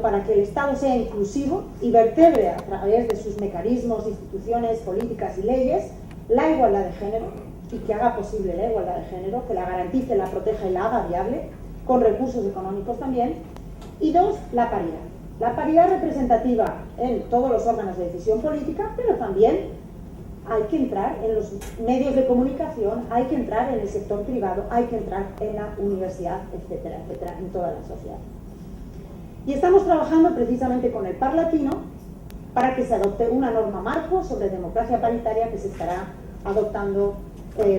para que el Estado sea inclusivo y vertebre a través de sus mecanismos, instituciones, políticas y leyes la igualdad de género y que haga posible la igualdad de género, que la garantice, la proteja y la haga viable, con recursos económicos también. Y dos, la paridad. La paridad representativa en todos los órganos de decisión política, pero también hay que entrar en los medios de comunicación, hay que entrar en el sector privado, hay que entrar en la universidad, etcétera, etcétera, en toda la sociedad. Y estamos trabajando precisamente con el Parlatino para que se adopte una norma marco sobre democracia paritaria que se estará adoptando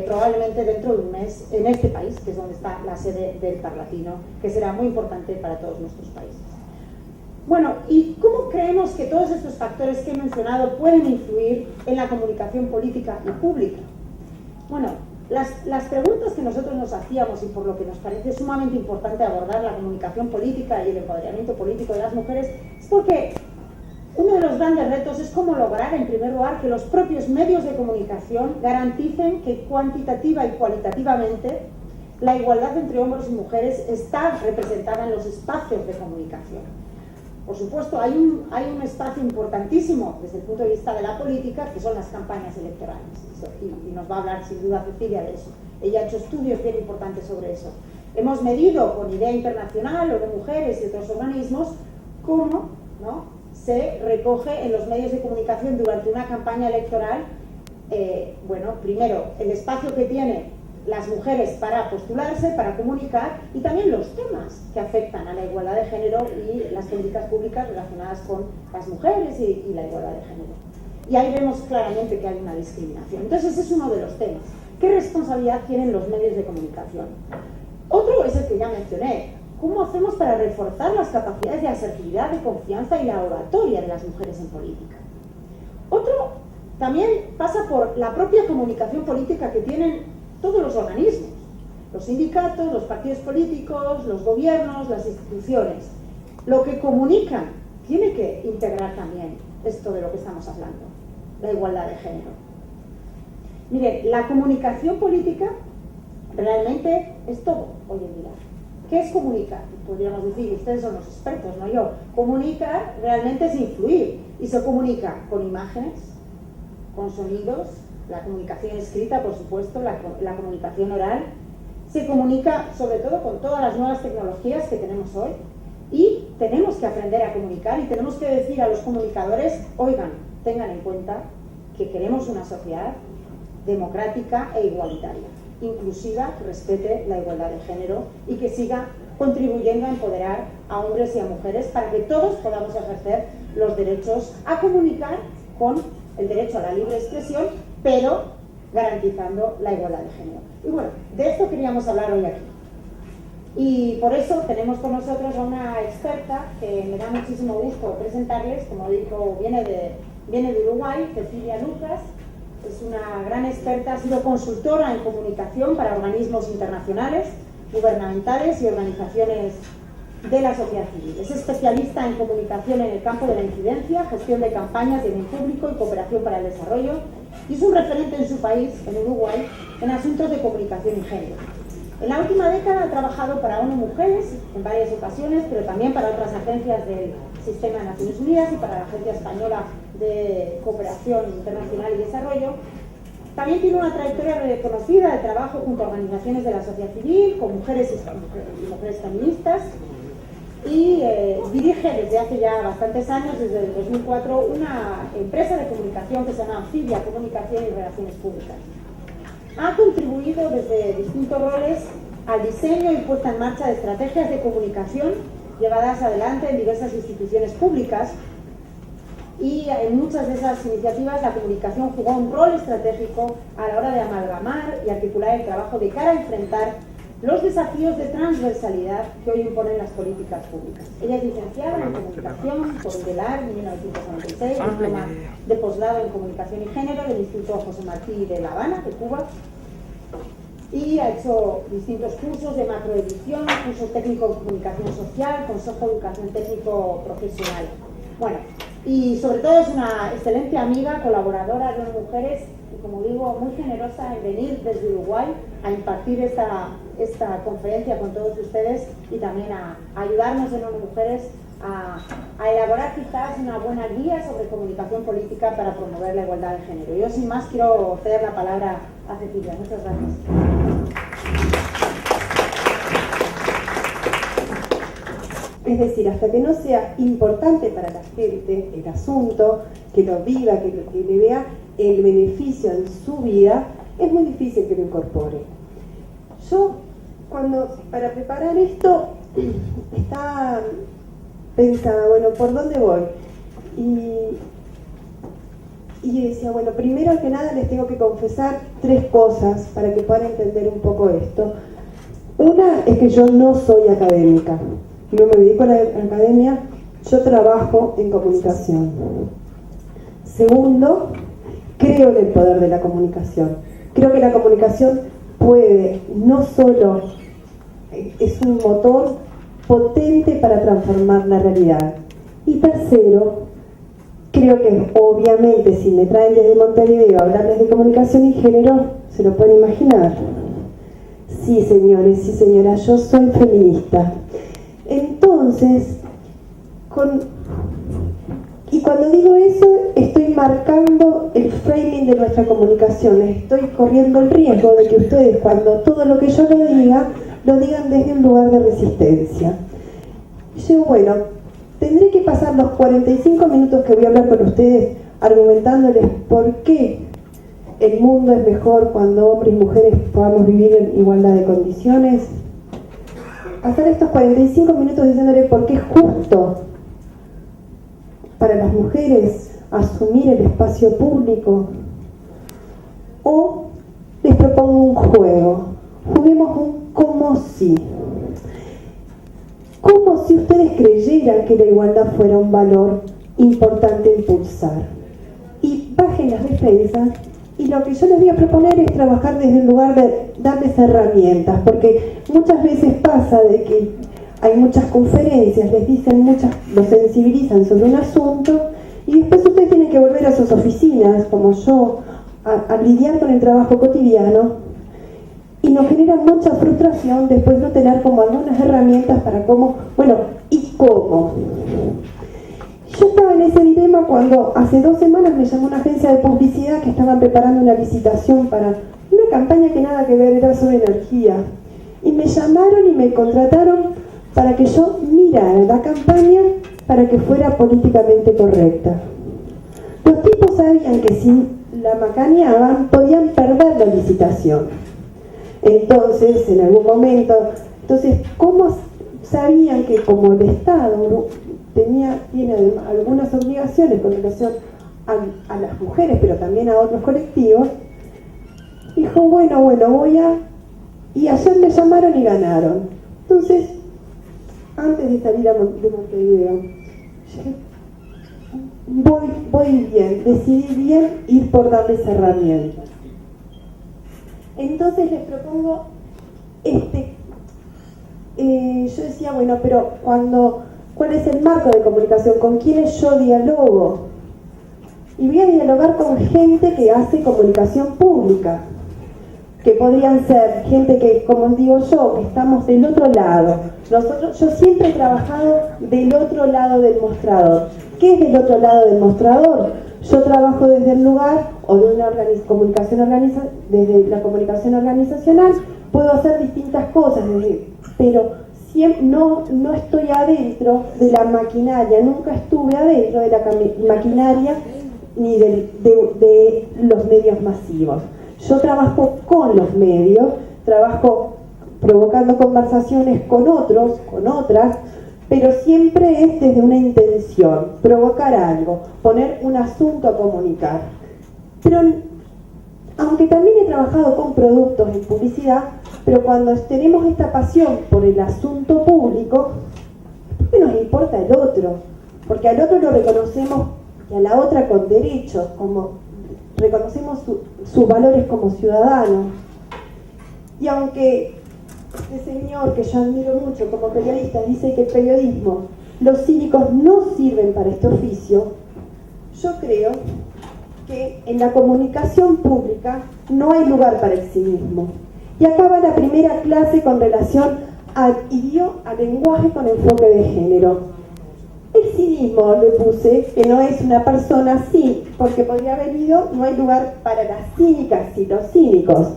probablemente dentro de un mes en este país, que es donde está la sede del Parlatino, que será muy importante para todos nuestros países. Bueno, ¿y cómo creemos que todos estos factores que he mencionado pueden influir en la comunicación política y pública? Bueno, las preguntas que nosotros nos hacíamos y por lo que nos parece sumamente importante abordar la comunicación política y el empoderamiento político de las mujeres es porque uno de los grandes retos es cómo lograr, en primer lugar, que los propios medios de comunicación garanticen que cuantitativa y cualitativamente la igualdad entre hombres y mujeres está representada en los espacios de comunicación. Por supuesto, hay un espacio importantísimo desde el punto de vista de la política, que son las campañas electorales. Y nos va a hablar sin duda Cecilia de eso. Ella ha hecho estudios bien importantes sobre eso. Hemos medido con Idea Internacional o de Mujeres y otros organismos cómo, ¿no?, se recoge en los medios de comunicación durante una campaña electoral, bueno, primero, el espacio que tienen las mujeres para postularse, para comunicar, y también los temas que afectan a la igualdad de género y las políticas públicas relacionadas con las mujeres y la igualdad de género. Y ahí vemos claramente que hay una discriminación. Entonces, ese es uno de los temas. ¿Qué responsabilidad tienen los medios de comunicación? Otro es el que ya mencioné. ¿Cómo hacemos para reforzar las capacidades de asertividad, de confianza y la oratoria de las mujeres en política? Otro también pasa por la propia comunicación política que tienen todos los organismos, los sindicatos, los partidos políticos, los gobiernos, las instituciones. Lo que comunican tiene que integrar también esto de lo que estamos hablando, la igualdad de género. Miren, la comunicación política realmente es todo hoy en día. ¿Qué es comunicar? Podríamos decir, ustedes son los expertos, no yo. Comunicar realmente es influir, y se comunica con imágenes, con sonidos, la comunicación escrita, por supuesto, la comunicación oral. Se comunica sobre todo con todas las nuevas tecnologías que tenemos hoy, y tenemos que aprender a comunicar y tenemos que decir a los comunicadores, oigan, tengan en cuenta que queremos una sociedad democrática e igualitaria, inclusiva, que respete la igualdad de género y que siga contribuyendo a empoderar a hombres y a mujeres para que todos podamos ejercer los derechos a comunicar con el derecho a la libre expresión, pero garantizando la igualdad de género. Y bueno, de esto queríamos hablar hoy aquí. Y por eso tenemos con nosotros a una experta que me da muchísimo gusto presentarles. Como digo, viene de Uruguay, Cecilia Lucas. Es una gran experta, ha sido consultora en comunicación para organismos internacionales, gubernamentales y organizaciones de la sociedad civil. Es especialista en comunicación en el campo de la incidencia, gestión de campañas de bien público y cooperación para el desarrollo, y es un referente en su país, en Uruguay, en asuntos de comunicación y género. En la última década ha trabajado para ONU Mujeres en varias ocasiones, pero también para otras agencias del Sistema de Naciones Unidas y para la Agencia Española de Cooperación Internacional y Desarrollo. También tiene una trayectoria reconocida de trabajo junto a organizaciones de la sociedad civil, con mujeres y mujeres feministas, y dirige desde hace ya bastantes años, desde el 2004, una empresa de comunicación que se llama Amphibia Comunicación y Relaciones Públicas. Ha contribuido desde distintos roles al diseño y puesta en marcha de estrategias de comunicación llevadas adelante en diversas instituciones públicas, y en muchas de esas iniciativas la comunicación jugó un rol estratégico a la hora de amalgamar y articular el trabajo de cara a enfrentar los desafíos de transversalidad que hoy imponen las políticas públicas. Ella es licenciada en comunicación por UDELAR en 1996, diploma de posgrado en comunicación y género del Instituto José Martí de La Habana, de Cuba, y ha hecho distintos cursos de macroedición, cursos técnicos de comunicación social, consejo de educación técnico profesional. Bueno, y sobre todo es una excelente amiga, colaboradora de ONU Mujeres, y como digo, muy generosa en venir desde Uruguay a impartir esta conferencia con todos ustedes y también a ayudarnos en ONU Mujeres a elaborar quizás una buena guía sobre comunicación política para promover la igualdad de género. Yo sin más quiero ceder la palabra a Cecilia. Muchas gracias. Es decir, hasta que no sea importante para la gente el asunto, que lo viva, que le vea el beneficio en su vida, es muy difícil que lo incorpore. Yo, para preparar esto, estaba pensaba, bueno, ¿por dónde voy? Y decía, bueno, primero que nada les tengo que confesar 3 cosas para que puedan entender un poco esto. Una es que yo no soy académica, no me dedico a la academia, yo trabajo en comunicación. Segundo, creo en el poder de la comunicación. Creo que la comunicación puede, no solo es un motor potente para transformar la realidad. Y tercero, creo que obviamente si me traen desde Montevideo a hablarles de comunicación y género, se lo pueden imaginar. Sí, señores, sí, señora, yo soy feminista. Entonces, cuando digo eso, estoy marcando el framing de nuestra comunicación. Estoy corriendo el riesgo de que ustedes, cuando todo lo que yo les diga, lo digan desde un lugar de resistencia. Y yo, bueno, tendré que pasar los 45 minutos que voy a hablar con ustedes argumentándoles por qué el mundo es mejor cuando hombres y mujeres podamos vivir en igualdad de condiciones. Pasar estos 45 minutos diciéndoles por qué es justo para las mujeres asumir el espacio público. O les propongo un juego. Juguemos un como si. Como si ustedes creyeran que la igualdad fuera un valor importante a impulsar. Y bajen las defensas, y lo que yo les voy a proponer es trabajar desde el lugar de darles herramientas, porque muchas veces pasa de que hay muchas conferencias, les dicen los sensibilizan sobre un asunto, y después ustedes tienen que volver a sus oficinas, como yo, a lidiar con el trabajo cotidiano, y nos genera mucha frustración después no tener como algunas herramientas para cómo, bueno, ¿y cómo? Yo estaba en ese dilema cuando hace 2 semanas me llamó una agencia de publicidad que estaban preparando una licitación para una campaña que nada que ver, era sobre energía. Y me llamaron y me contrataron para que yo mirara la campaña para que fuera políticamente correcta. Los tipos sabían que si la macaneaban podían perder la licitación. Entonces, en algún momento, ¿cómo sabían que como el Estado tiene algunas obligaciones con relación a las mujeres, pero también a otros colectivos? Dijo, bueno, voy a... Y ayer me llamaron y ganaron. Entonces, antes de salir de Montevideo, voy bien, decidí bien ir por darles herramientas. Entonces les propongo yo decía, bueno, pero ¿cuál es el marco de comunicación? ¿Con quiénes yo dialogo? Y voy a dialogar con gente que hace comunicación pública, que podrían ser gente que, como digo yo, que estamos del otro lado. Yo siempre he trabajado del otro lado del mostrador. ¿Qué es del otro lado del mostrador? Yo trabajo desde el lugar o de una desde la comunicación organizacional, puedo hacer distintas cosas, pero no estoy adentro de la maquinaria, nunca estuve adentro de la maquinaria ni de los medios masivos. Yo trabajo con los medios, trabajo provocando conversaciones con otros, con otras, pero siempre es desde una intención, provocar algo, poner un asunto a comunicar. Pero, aunque también he trabajado con productos en publicidad, pero cuando tenemos esta pasión por el asunto público, ¿por qué nos importa el otro? Porque al otro lo reconocemos y a la otra con derechos, como reconocemos sus valores como ciudadanos. Y aunque este señor, que yo admiro mucho como periodista, dice que el periodismo, los cívicos no sirven para este oficio, yo creo que en la comunicación pública no hay lugar para el civismo. Y acaba la primera clase con relación al lenguaje con enfoque de género. El cinismo le puse, que no es una persona sin, porque podría haber ido, no hay lugar para las cínicas y los cínicos.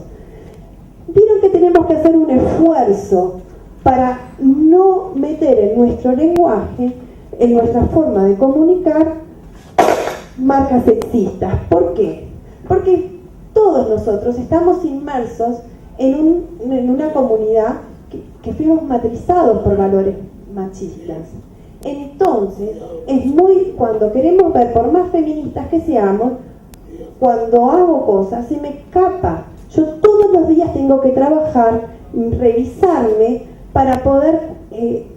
Vieron que tenemos que hacer un esfuerzo para no meter en nuestro lenguaje, en nuestra forma de comunicar, marcas sexistas. ¿Por qué? Porque todos nosotros estamos inmersos en una comunidad que fuimos matrizados por valores machistas. Entonces, cuando queremos ver, por más feministas que seamos, cuando hago cosas, se me escapa. Yo todos los días tengo que trabajar, revisarme, para poder, que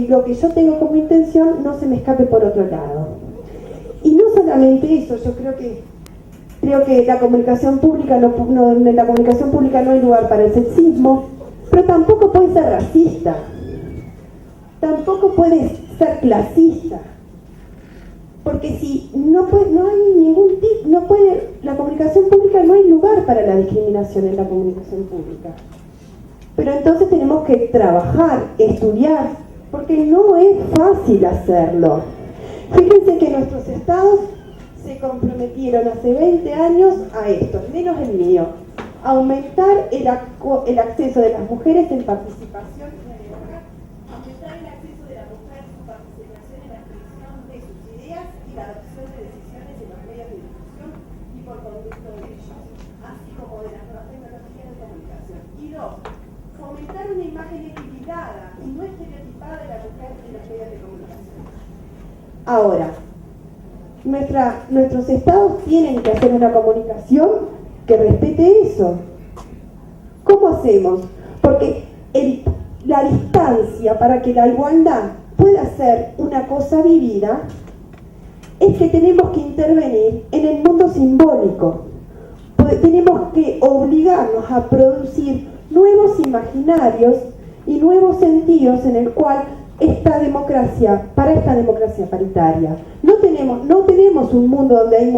lo que yo tengo como intención no se me escape por otro lado. Y no solamente eso, yo creo que la comunicación pública en la comunicación pública no hay lugar para el sexismo, pero tampoco puede ser racista. Tampoco puede ser clasista, porque si la comunicación pública no hay lugar para la discriminación en la comunicación pública. Pero entonces tenemos que trabajar, estudiar, porque no es fácil hacerlo. Fíjense que nuestros estados se comprometieron hace 20 años a esto, menos el mío, aumentar el acceso de las mujeres en participación en el hogar, aumentar el acceso de la mujer en su participación en la expresión de sus ideas y la adopción de decisiones en los medios de difusión y por conducto de ellos, así como de las nuevas tecnologías de comunicación. Y 2, fomentar una imagen equilibrada y no estereotipada de la mujer en los medios de comunicación. Ahora, nuestros estados tienen que hacer una comunicación que respete eso. ¿Cómo hacemos? Porque la distancia para que la igualdad pueda ser una cosa vivida es que tenemos que intervenir en el mundo simbólico. Tenemos que obligarnos a producir nuevos imaginarios y nuevos sentidos en el cual para esta democracia paritaria. No tenemos un mundo donde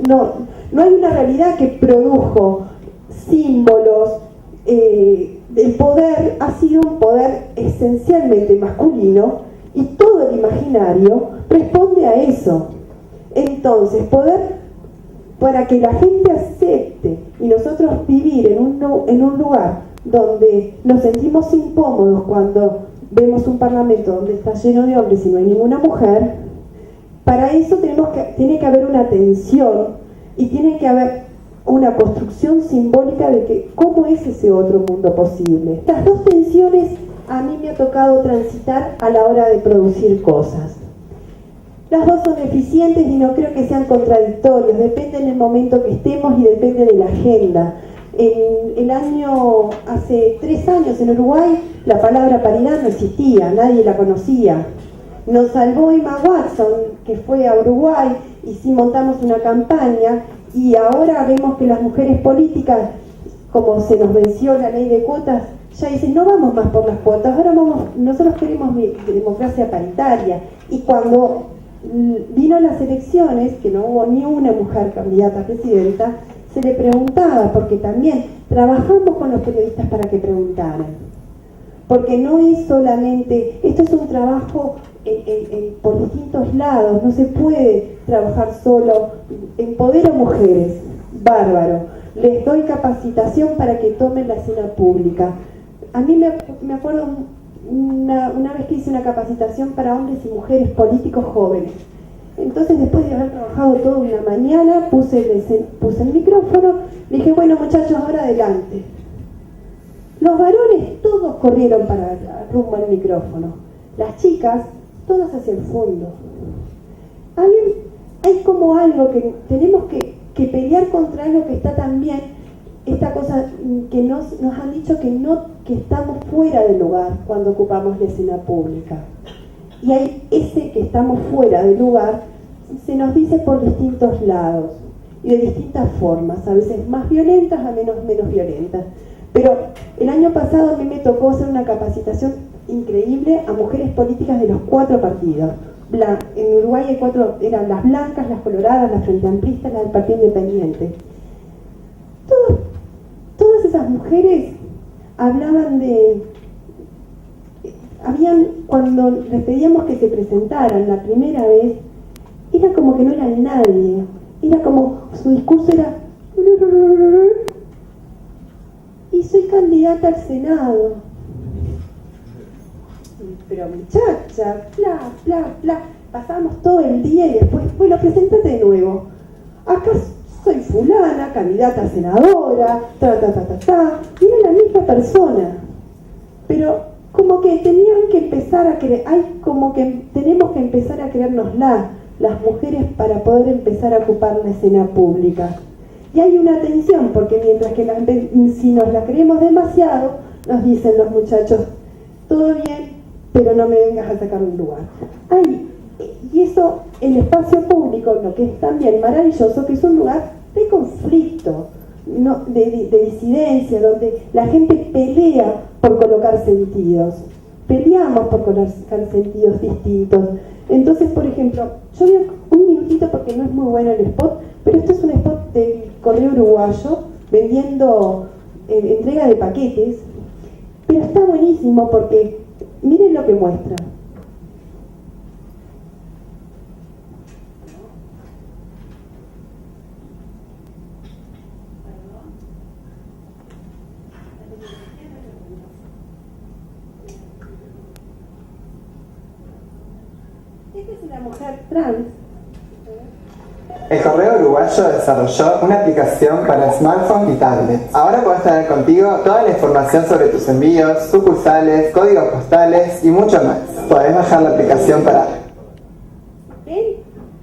no hay una realidad que produjo símbolos. El poder ha sido un poder esencialmente masculino y todo el imaginario responde a eso. Entonces, para que la gente acepte y nosotros vivir en un lugar donde nos sentimos incómodos cuando vemos un parlamento donde está lleno de hombres y no hay ninguna mujer, para eso tiene que haber una tensión y tiene que haber una construcción simbólica de cómo es ese otro mundo posible. Estas dos tensiones a mí me ha tocado transitar a la hora de producir cosas. Las dos son eficientes y no creo que sean contradictorias, depende del momento que estemos y depende de la agenda. Hace 3 años en Uruguay, la palabra paridad no existía, nadie la conocía. Nos salvó Emma Watson, que fue a Uruguay, y montamos una campaña, y ahora vemos que las mujeres políticas, como se nos venció la ley de cuotas, ya dicen, no vamos más por las cuotas, nosotros queremos democracia paritaria. Y cuando vino las elecciones, que no hubo ni una mujer candidata a presidenta, se le preguntaba, porque también trabajamos con los periodistas para que preguntaran. Porque no es solamente, esto es un trabajo por distintos lados, no se puede trabajar solo. Empodero mujeres, bárbaro, les doy capacitación para que tomen la escena pública. A mí me acuerdo una vez que hice una capacitación para hombres y mujeres políticos jóvenes. Entonces, después de haber trabajado toda una mañana, puse el micrófono, le dije, bueno muchachos, ahora adelante. Los varones todos corrieron rumbo al micrófono. Las chicas, todas hacia el fondo. Hay como algo que tenemos que pelear contra algo que está también, esta cosa que nos han dicho que estamos fuera del lugar cuando ocupamos la escena pública. Y hay ese que estamos fuera del lugar, se nos dice por distintos lados y de distintas formas, a veces más violentas, a menos violentas. Pero el año pasado a mí me tocó hacer una capacitación increíble a mujeres políticas de los 4 partidos. En Uruguay hay 4, eran las blancas, las coloradas, las frente amplistas, las del Partido Independiente. Todas esas mujeres hablaban cuando les pedíamos que se presentaran la primera vez, era como que no eran nadie, era como, su discurso era, y soy candidata al Senado. Pero muchacha, pasábamos todo el día y después, bueno, preséntate de nuevo. Acá soy fulana, candidata a senadora, y era la misma persona. Pero como que tenían que empezar a creer, como que tenemos que empezar a creérnosla, las mujeres, para poder empezar a ocupar la escena pública. Y hay una tensión, porque mientras que si nos la creemos demasiado, nos dicen los muchachos, todo bien, pero no me vengas a sacar un lugar. Y eso, el espacio público, lo que es también maravilloso, que es un lugar de conflicto, ¿no? de disidencia, donde la gente pelea por colocar sentidos. Peleamos por colocar sentidos distintos. Entonces, por ejemplo, yo veo un minutito porque no es muy bueno el spot, pero esto es un spot del Correo Uruguayo vendiendo entrega de paquetes, pero está buenísimo porque miren lo que muestra. Esta es una mujer trans. El Correo Uruguayo desarrolló una aplicación para smartphones y tablets. Ahora podés tener contigo toda la información sobre tus envíos, sucursales, códigos postales y mucho más. Podés bajar la aplicación para... ¿Ven?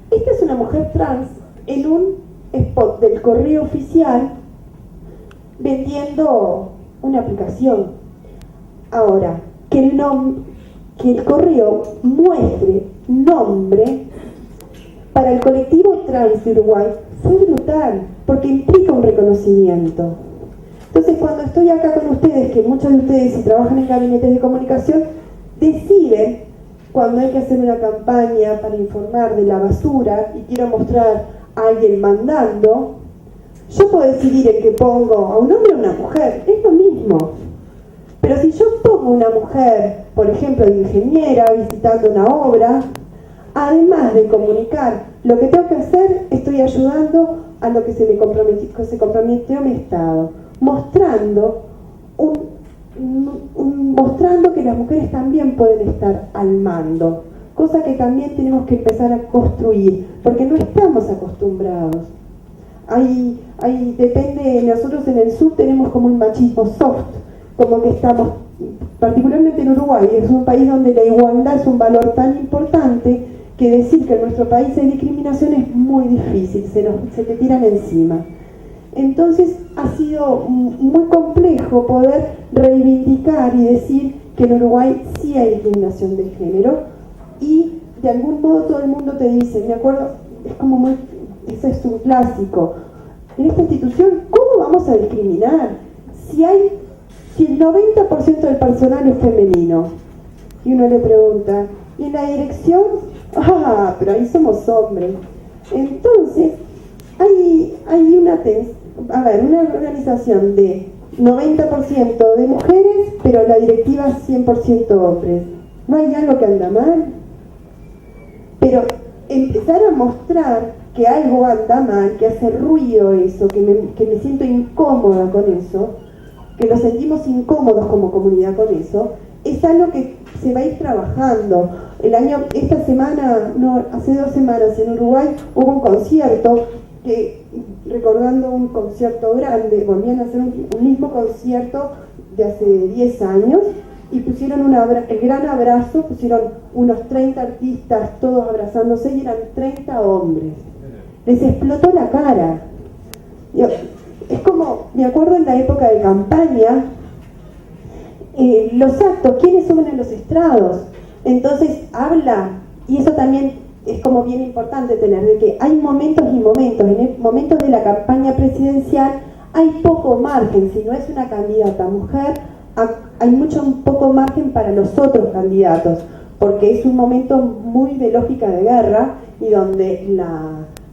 Esta es una mujer trans en un spot del Correo Oficial vendiendo una aplicación. Ahora, que el Correo muestre nombre para el colectivo trans de Uruguay fue brutal, porque implica un reconocimiento. Entonces, cuando estoy acá con ustedes, que muchos de ustedes, si trabajan en gabinetes de comunicación, deciden cuando hay que hacer una campaña para informar de la basura y quiero mostrar a alguien mandando, yo puedo decidir en que pongo a un hombre o a una mujer, es lo mismo. Pero si yo pongo una mujer, por ejemplo, de ingeniera visitando una obra, además de comunicar lo que tengo que hacer, estoy ayudando a lo que se comprometió mi Estado, mostrando que las mujeres también pueden estar al mando, cosa que también tenemos que empezar a construir, porque no estamos acostumbrados. Depende, nosotros en el sur tenemos como un machismo soft, como que estamos, particularmente en Uruguay, es un país donde la igualdad es un valor tan importante que decir que en nuestro país hay discriminación es muy difícil, se te tiran encima. Entonces ha sido muy complejo poder reivindicar y decir que en Uruguay sí hay discriminación de género, y de algún modo todo el mundo te dice, me acuerdo, es como muy, ese es un clásico, en esta institución, ¿cómo vamos a discriminar? Si el 90% del personal es femenino, y uno le pregunta, ¿y en la dirección? Pero ahí somos hombres. Entonces, hay una organización de 90% de mujeres, pero la directiva es 100% hombres. ¿No hay algo que anda mal? Pero empezar a mostrar que algo anda mal, que hace ruido eso, que me siento incómoda con eso, que nos sentimos incómodos como comunidad con eso, es algo que se va a ir trabajando. Esta semana, hace 2 semanas en Uruguay hubo un concierto que, recordando un concierto grande, volvían a hacer un mismo concierto de hace 10 años y pusieron el gran abrazo, pusieron unos 30 artistas todos abrazándose y eran 30 hombres. Les explotó la cara. Es como, me acuerdo en la época de campaña, los actos, ¿quiénes suben en los estrados? Entonces habla, y eso también es como bien importante tener, de que hay momentos y momentos, en momentos de la campaña presidencial hay poco margen, si no es una candidata mujer, hay poco margen para los otros candidatos, porque es un momento muy de lógica de guerra y donde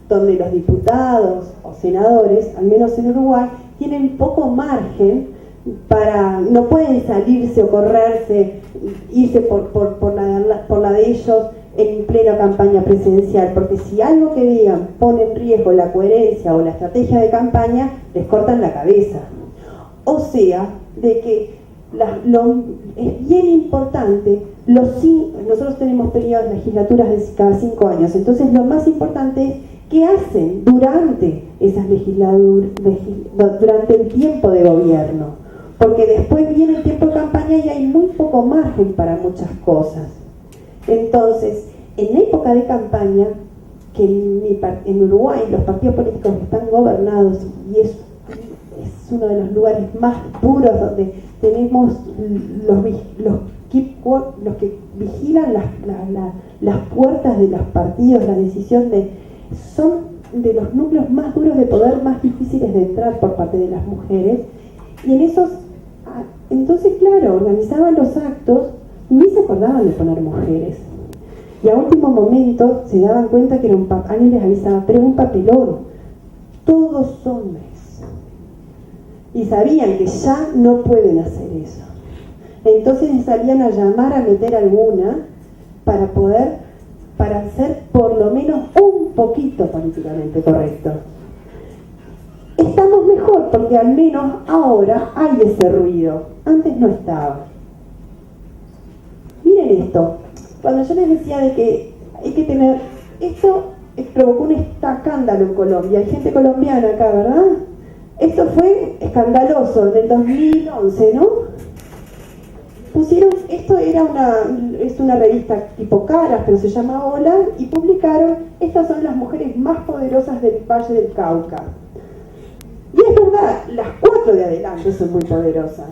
los diputados o senadores, al menos en Uruguay, tienen poco margen no pueden salirse o correrse, irse por la de ellos en plena campaña presidencial, porque si algo que digan pone en riesgo la coherencia o la estrategia de campaña, les cortan la cabeza. O sea, de que es bien importante, nosotros tenemos periodos de legislaturas de cada 5 años, entonces lo más importante es qué hacen durante esas legislaturas, durante el tiempo de gobierno, porque después viene el tiempo de campaña y hay muy poco margen para muchas cosas. Entonces, en época de campaña, que en Uruguay los partidos políticos están gobernados y es uno de los lugares más duros donde tenemos los que vigilan las puertas de los partidos, la decisión son de los núcleos más duros de poder, más difíciles de entrar por parte de las mujeres, y en esos, entonces claro, organizaban los actos y ni se acordaban de poner mujeres, y a último momento se daban cuenta que era alguien les avisaba, pero es un papelón, todos hombres, y sabían que ya no pueden hacer eso. Entonces salían a llamar a meter alguna para ser por lo menos un poquito políticamente correcto. Estamos mejor porque al menos ahora hay ese ruido, antes no estaba. Miren esto, cuando yo les decía de que hay que tener, esto provocó un escándalo en Colombia, hay gente colombiana acá, ¿verdad? Esto fue escandaloso en el 2011, ¿no? Esto es una revista tipo Caras, pero se llama Hola, y publicaron, estas son las mujeres más poderosas del Valle del Cauca. Y es verdad, las 4 de adelante son muy poderosas.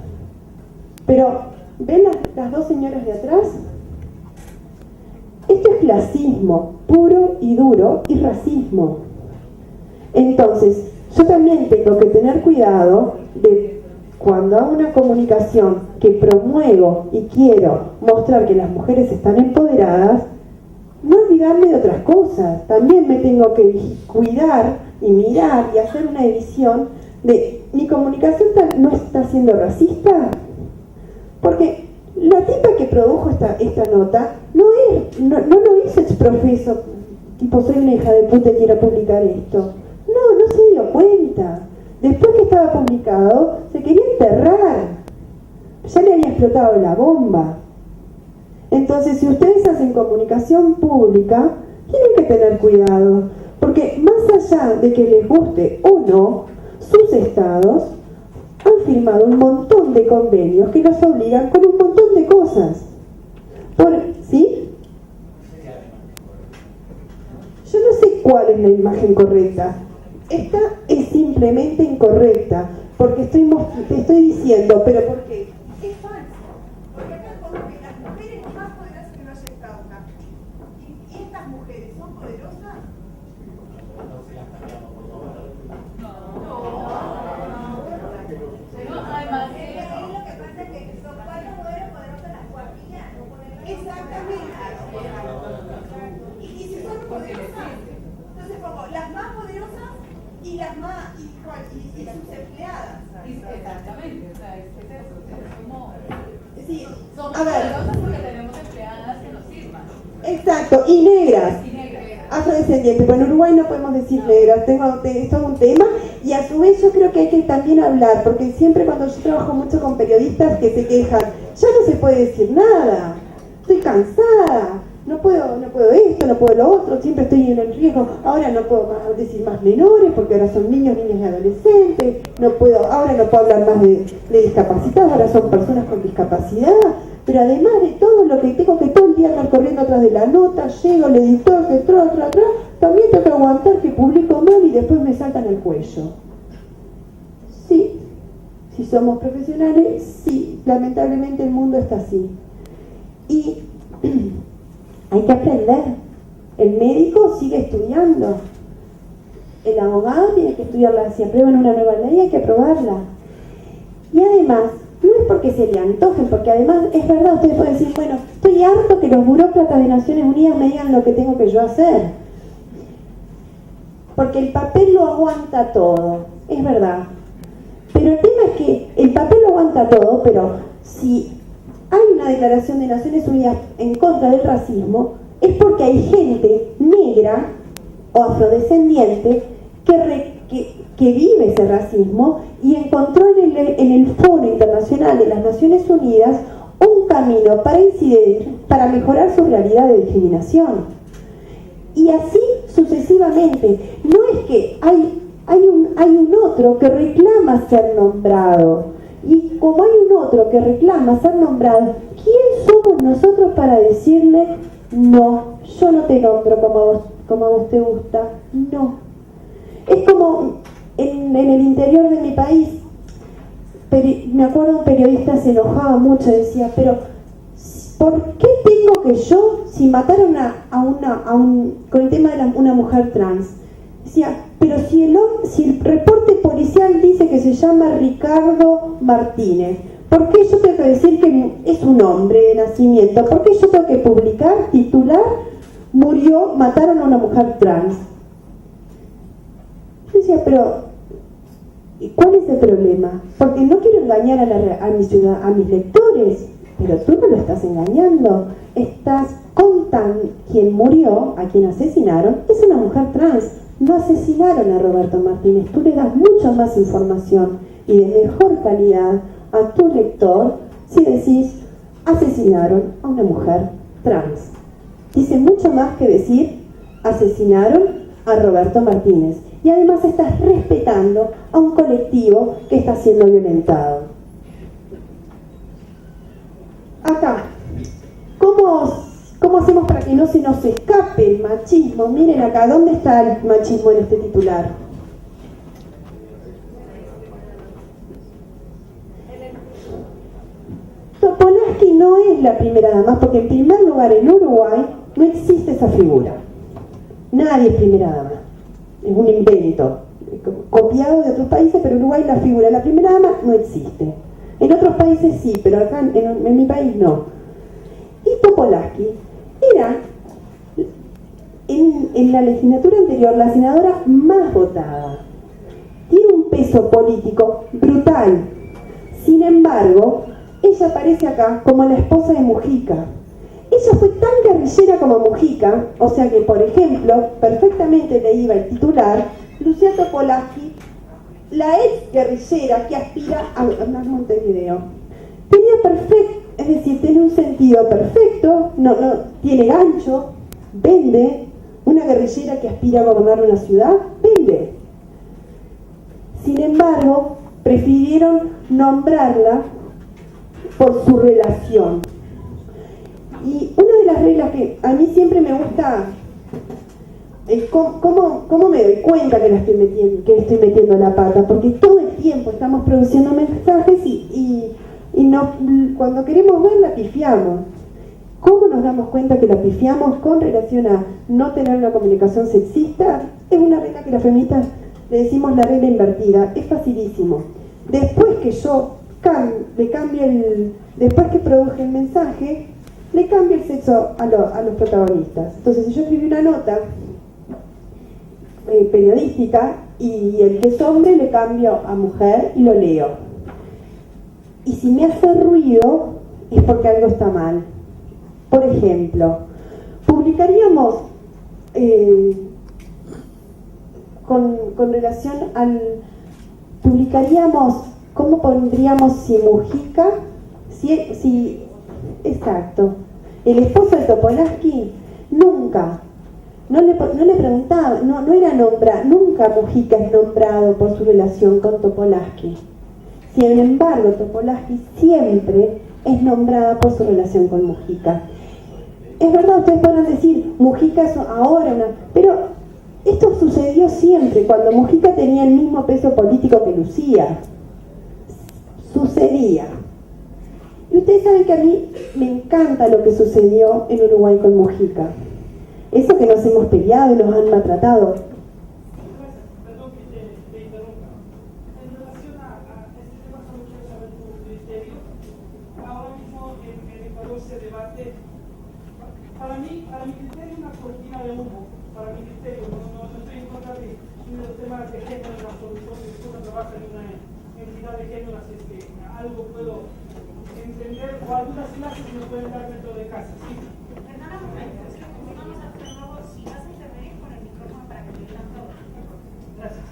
Pero, ¿ven las 2 señoras de atrás? Esto es clasismo, puro y duro, y racismo. Entonces, yo también tengo que tener cuidado de cuando hago una comunicación que promuevo y quiero mostrar que las mujeres están empoderadas, no olvidarme de otras cosas. También me tengo que cuidar y mirar y hacer una edición de mi comunicación no está siendo racista, porque la tipa que produjo esta nota no lo hizo exprofeso, tipo soy una hija de puta y quiero publicar esto. No se dio cuenta. Después que estaba publicado, se quería enterrar. Ya le había explotado la bomba. Entonces, si ustedes hacen comunicación pública, tienen que tener cuidado. Porque más allá de que les guste o no, sus estados han firmado un montón de convenios que los obligan con un montón de cosas. ¿Sí? Yo no sé cuál es la imagen correcta. Esta es simplemente incorrecta, porque te estoy diciendo, pero ¿por qué? Es falso, porque acá pongo que las mujeres más poderosas que no haya estado acá. ¿Y estas mujeres son poderosas? No, además, lo que pasa es que son 4 mujeres poderosas las cuartillas. Exactamente. Y si son poderosas, entonces pongo las más poderosas y las más y sus empleadas. Exactamente, o sea, es eso, es como sí, somos poderosas porque tenemos empleadas que nos sirvan. Exacto, y negras. Afrodescendientes. Bueno, en Uruguay no podemos decir negras, esto es un tema, y a su vez yo creo que hay que también hablar, porque siempre cuando yo trabajo mucho con periodistas que se quejan, ya no se puede decir nada, estoy cansada. No puedo esto, no puedo lo otro, siempre estoy en el riesgo, ahora no puedo decir más menores porque ahora son niños, niñas y adolescentes, ahora no puedo hablar más de discapacitados, ahora son personas con discapacidad, pero además de todo lo que tengo que todo el día andar corriendo atrás de la nota, llego, el editor, que atrás, también tengo que aguantar que publico mal y después me saltan el cuello. Sí, si somos profesionales, sí, lamentablemente el mundo está así. Y hay que aprender. El médico sigue estudiando. El abogado tiene que estudiarla. Si aprueban una nueva ley, hay que aprobarla. Y además, no es porque se le antojen, porque además es verdad, ustedes pueden decir, bueno, estoy harto que los burócratas de Naciones Unidas me digan lo que tengo que yo hacer. Porque el papel lo aguanta todo. Es verdad. Pero el tema es que el papel lo aguanta todo, pero si hay una declaración de Naciones Unidas en contra del racismo, es porque hay gente negra o afrodescendiente que vive ese racismo y encontró en el Foro Internacional de las Naciones Unidas un camino para incidir, para mejorar su realidad de discriminación. Y así sucesivamente. No es que hay un otro que reclama ser nombrado. Y como hay un otro que reclama ser nombrado, ¿quién somos nosotros para decirle no, yo no te nombro como a vos te gusta? No. Es como en el interior de mi país, me acuerdo un periodista se enojaba mucho, decía, pero ¿por qué tengo que yo, si mataron con el tema de una mujer trans? Decía, pero si el reporte policial dice que se llama Ricardo Martínez, ¿por qué yo tengo que decir que es un hombre de nacimiento? ¿Por qué yo tengo que publicar, titular, mataron a una mujer trans? Yo decía, pero ¿cuál es el problema? Porque no quiero engañar a mis lectores, pero tú no lo estás engañando. Estás contando quién murió, a quien asesinaron, es una mujer trans. No asesinaron a Roberto Martínez. Tú le das mucha más información y de mejor calidad a tu lector si decís asesinaron a una mujer trans. Dice mucho más que decir asesinaron a Roberto Martínez. Y además estás respetando a un colectivo que está siendo violentado. Acá, ¿cómo hacemos para que no se nos escape el machismo? Miren acá, ¿dónde está el machismo en este titular? Topolansky no es la primera dama, porque en primer lugar en Uruguay no existe esa figura. Nadie es primera dama. Es un invento, copiado de otros países, pero en Uruguay la figura de la primera dama no existe. En otros países sí, pero acá en mi país no. Y Topolansky era, en la legislatura anterior, la senadora más votada. Tiene un peso político brutal. Sin embargo, ella aparece acá como la esposa de Mujica. Ella fue tan guerrillera como Mujica, o sea que, por ejemplo, perfectamente le iba el titular, Lucía Topolansky, la ex guerrillera que aspira a Montevideo. Es decir, tiene un sentido perfecto, no tiene gancho, vende. Una guerrillera que aspira a gobernar una ciudad, vende. Sin embargo, prefirieron nombrarla por su relación. Y una de las reglas que a mí siempre me gusta es cómo me doy cuenta que estoy metiendo la pata, porque todo el tiempo estamos produciendo mensajes y cuando queremos ver la pifiamos. ¿Cómo nos damos cuenta que la pifiamos con relación a no tener una comunicación sexista? Es una regla que las feministas le decimos la regla invertida, es facilísimo. Después que yo después que produje el mensaje, le cambio el sexo a los protagonistas. Entonces, si yo escribí una nota periodística y el que es hombre le cambio a mujer y lo leo. Y si me hace ruido es porque algo está mal. Por ejemplo, publicaríamos con relación ¿cómo pondríamos si Mujica, exacto, el esposo de Topolansky nunca, no le preguntaba, no era nombrado, nunca Mujica es nombrado por su relación con Topolansky. Sin embargo, Topolansky siempre es nombrada por su relación con Mujica. Es verdad, ustedes podrán decir, Mujica es ahora pero esto sucedió siempre, cuando Mujica tenía el mismo peso político que Lucía. Sucedía. Y ustedes saben que a mí me encanta lo que sucedió en Uruguay con Mujica. Eso que nos hemos peleado y nos han maltratado. Perdón que te interrumpa. En relación a este tema, solo quiero saber tu criterio. Ahora mismo en Ecuador se debate. Para mi criterio, una cortina de humo. Para mi criterio, no estoy en contra de los temas de género en la solución, que uno trabaja en identidad de género, así es que algo puedo entender o algunas clases me pueden dar dentro de casa. ¿Sí? Perdona un momento, es que como vamos a hacer luego, si vas a intervenir con el micrófono para que te digan todo. Gracias.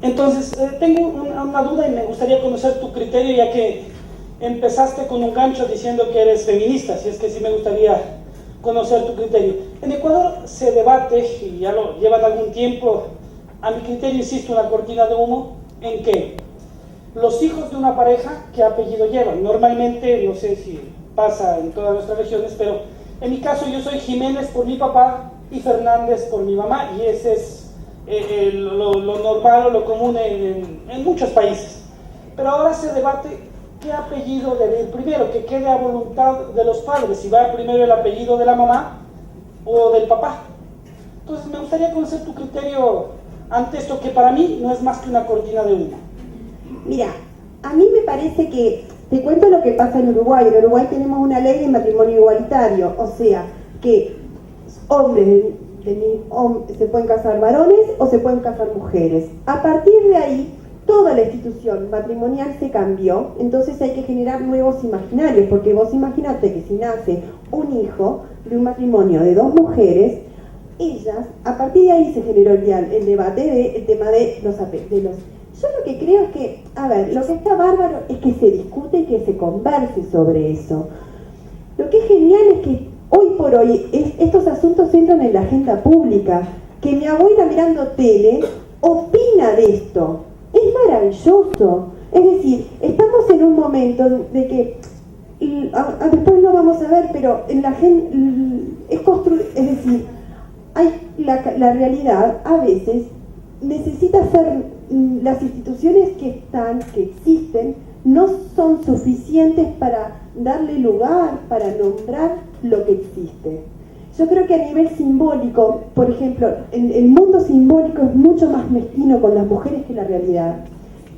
Entonces, tengo una duda y me gustaría conocer tu criterio, ya que empezaste con un gancho diciendo que eres feminista, así es que sí me gustaría conocer tu criterio. En Ecuador se debate, y ya lo llevan algún tiempo, a mi criterio, insisto, una cortina de humo, en que los hijos de una pareja, ¿qué apellido llevan? Normalmente, no sé si pasa en todas nuestras regiones, pero en mi caso yo soy Jiménez por mi papá y Fernández por mi mamá, y ese es lo normal o lo común en muchos países. Pero ahora se debate qué apellido debe ir primero, que quede a voluntad de los padres, si va primero el apellido de la mamá o del papá. Entonces me gustaría conocer tu criterio ante esto, que para mí no es más que una cortina de humo. Mira, a mí me parece que, te cuento lo que pasa en Uruguay. En Uruguay tenemos una ley de matrimonio igualitario, o sea, que hombres se pueden casar varones o se pueden casar mujeres. A partir de ahí, toda la institución matrimonial se cambió, entonces hay que generar nuevos imaginarios, porque vos imaginate que si nace un hijo de un matrimonio de dos mujeres, ellas, a partir de ahí se generó el debate del tema de los. Yo lo que creo es que, a ver, lo que está bárbaro es que se discute y que se converse sobre eso. Lo que es genial es que hoy por hoy estos asuntos entran en la agenda pública, que mi abuela mirando tele opina de esto. Es maravilloso. Es decir, estamos en un momento de que, después lo vamos a ver, pero en la gente es decir, la realidad a veces necesita ser, las instituciones que existen, no son suficientes para darle lugar, para nombrar lo que existe. Yo creo que a nivel simbólico, por ejemplo, el mundo simbólico es mucho más mezquino con las mujeres que la realidad,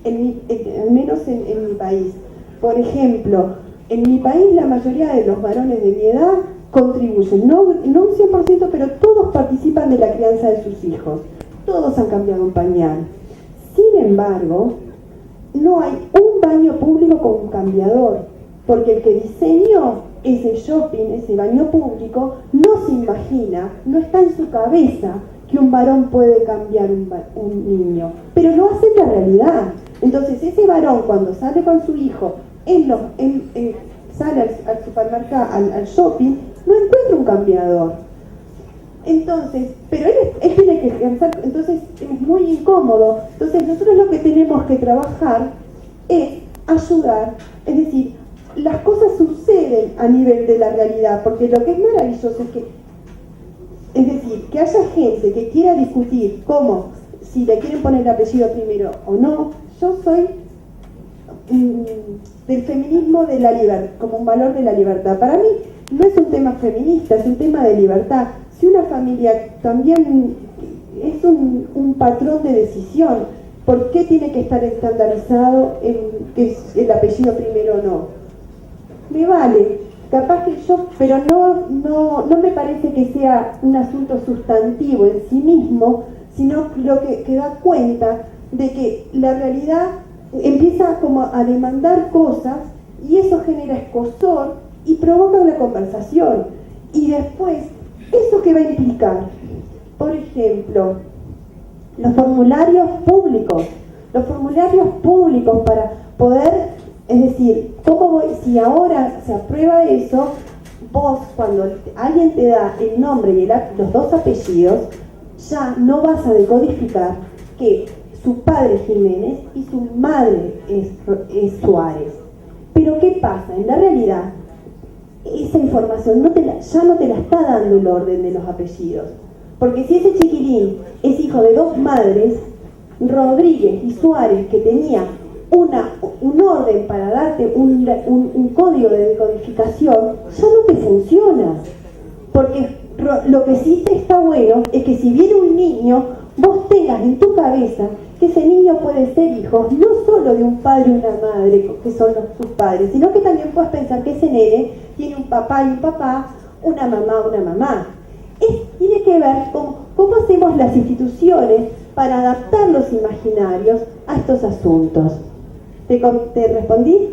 al menos en mi país. Por ejemplo, en mi país la mayoría de los varones de mi edad contribuyen, no un 100%, pero todos participan de la crianza de sus hijos, todos han cambiado un pañal. Sin embargo, no hay un baño público con un cambiador, porque el que diseñó ese shopping, ese baño público, no se imagina, no está en su cabeza que un varón puede cambiar un niño, pero lo hace en la realidad. Entonces ese varón, cuando sale con su hijo, sale al supermercado, al shopping, no encuentra un cambiador. Entonces, pero él tiene que pensar, entonces es muy incómodo. Entonces nosotros lo que tenemos que trabajar es ayudar, es decir, las cosas suceden a nivel de la realidad, porque lo que es maravilloso es decir, que haya gente que quiera discutir cómo, si le quieren poner el apellido primero o no. Yo soy del feminismo de la libertad, como un valor de la libertad. Para mí no es un tema feminista, es un tema de libertad. Si una familia también es un patrón de decisión, ¿por qué tiene que estar estandarizado en que el apellido primero o no? Me vale, capaz que yo, pero no me parece que sea un asunto sustantivo en sí mismo, sino lo que da cuenta de que la realidad empieza como a demandar cosas y eso genera escozor y provoca una conversación. Y después, ¿eso qué va a implicar? Por ejemplo, los formularios públicos para poder, es decir, si ahora se aprueba eso, vos cuando alguien te da el nombre y los dos apellidos, ya no vas a decodificar que su padre es Jiménez y su madre es Suárez. Pero ¿qué pasa? En la realidad, esa información ya no te la está dando el orden de los apellidos. Porque si ese chiquilín es hijo de dos madres, Rodríguez y Suárez, que tenía un orden para darte un código de decodificación, ya no te funciona. Porque lo que sí te está bueno es que si viene un niño, vos tengas en tu cabeza que ese niño puede ser hijo no solo de un padre y una madre, que son sus padres, sino que también puedes pensar que ese nene tiene un papá y un papá, una mamá. Tiene que ver con cómo hacemos las instituciones para adaptar los imaginarios a estos asuntos. ¿Te respondí? Yo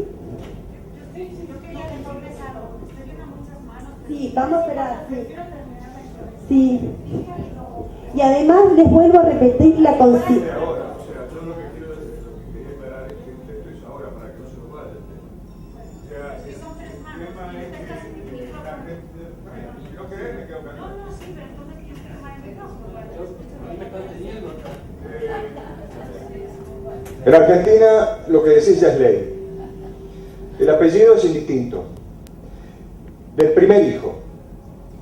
quería progresar, estoy viendo muchas manos. Sí, vamos a esperar. Sí. Quiero terminar la introducción. Sí. Y además les vuelvo a repetir la conciencia. Ahora, o sea, yo lo que quiero quería aclarar es que esto es ahora para que no se nos vaya el tema. O sea, el Son tres manos. tema es Este que casi mi la micrófono. gente, bueno, si no querés me quedo callado. No, sí, pero entonces tienes que tomar el micrófono para que lo escuchen bien. En Argentina lo que decís ya es ley. El apellido es indistinto. Del primer hijo.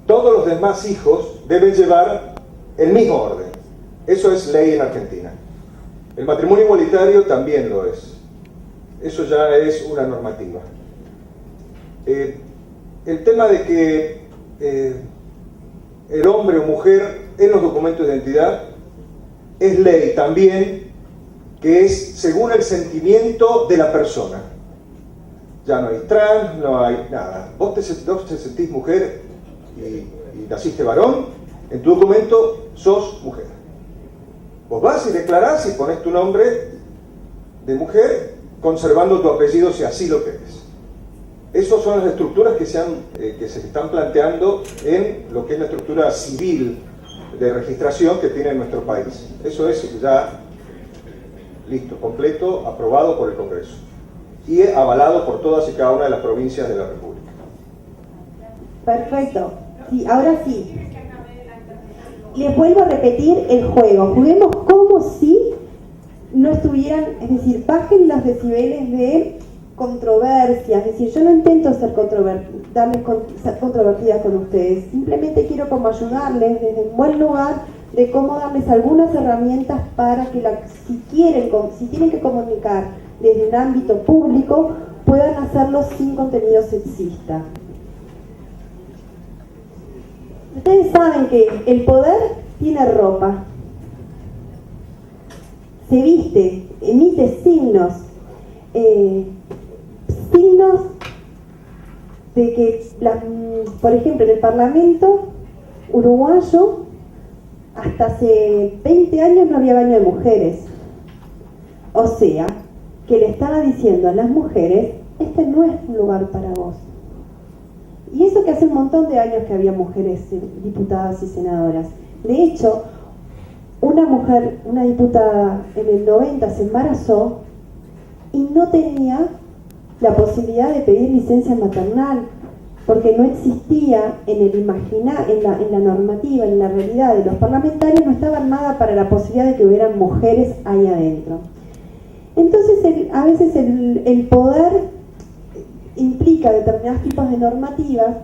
Todos los demás hijos deben llevar el mismo orden. Eso es ley en Argentina. El matrimonio igualitario también lo es. Eso ya es una normativa. El tema de que el hombre o mujer en los documentos de identidad es ley también, que es según el sentimiento de la persona. Ya no hay trans, no hay nada. Vos te sentís mujer y naciste varón, en tu documento sos mujer. Vos vas y declarás y pones tu nombre de mujer, conservando tu apellido si así lo querés. Esas son las estructuras que se están planteando en lo que es la estructura civil de registración que tiene nuestro país. Eso es ya listo, completo, aprobado por el Congreso y avalado por todas y cada una de las provincias de la República. Perfecto. Sí, ahora sí. Les vuelvo a repetir el juego. Juguemos como si no estuvieran, es decir, bajen los decibeles de controversia. Es decir, yo no intento ser controvertida con ustedes. Simplemente quiero como ayudarles desde un buen lugar de cómo darles algunas herramientas para que si tienen que comunicar desde un ámbito público, puedan hacerlo sin contenido sexista. Ustedes saben que el poder tiene ropa, se viste, emite signos de que, por ejemplo, en el Parlamento uruguayo, hasta hace 20 años no había baño de mujeres. O sea, que le estaba diciendo a las mujeres, este no es un lugar para vos. Y eso que hace un montón de años que había mujeres diputadas y senadoras. De hecho, una diputada en el 90 se embarazó y no tenía la posibilidad de pedir licencia maternal, porque no existía en la normativa, en la realidad de los parlamentarios, no estaba armada para la posibilidad de que hubieran mujeres ahí adentro. Entonces, a veces el poder implica determinados tipos de normativas,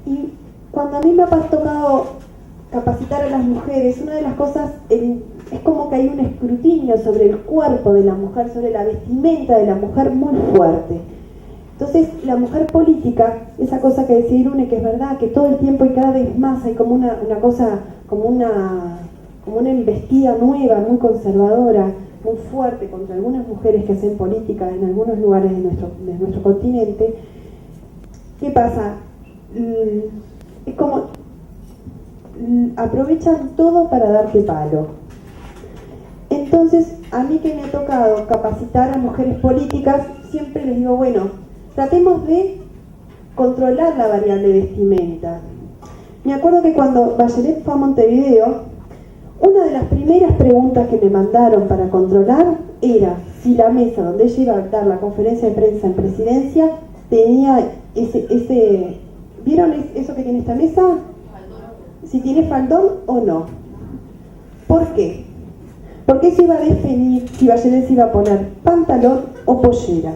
y cuando a mí me ha tocado capacitar a las mujeres, una de las cosas es como que hay un escrutinio sobre el cuerpo de la mujer, sobre la vestimenta de la mujer muy fuerte. Entonces, la mujer política, esa cosa que decía Irune, que es verdad, que todo el tiempo y cada vez más hay como una cosa, como una embestida nueva, muy conservadora, muy fuerte contra algunas mujeres que hacen política en algunos lugares de nuestro continente. ¿Qué pasa? Es como aprovechan todo para darte palo. Entonces, a mí que me ha tocado capacitar a mujeres políticas, siempre les digo, bueno, tratemos de controlar la variable vestimenta. Me acuerdo que cuando Bachelet fue a Montevideo, una de las primeras preguntas que me mandaron para controlar era si la mesa donde ella iba a dar la conferencia de prensa en presidencia tenía ¿vieron eso que tiene esta mesa? Si tiene faldón o no. ¿Por qué? Porque eso iba a definir si Bachelet se iba a poner pantalón o pollera.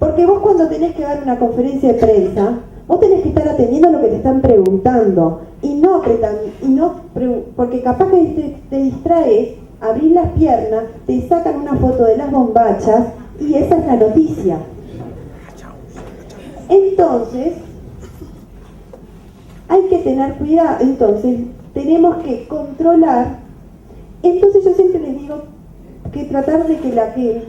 Porque vos cuando tenés que dar una conferencia de prensa, vos tenés que estar atendiendo a lo que te están preguntando porque capaz que te distraes, abrís las piernas, te sacan una foto de las bombachas y esa es la noticia. Entonces, hay que tener cuidado, entonces tenemos que controlar. Entonces yo siempre les digo que tratar de que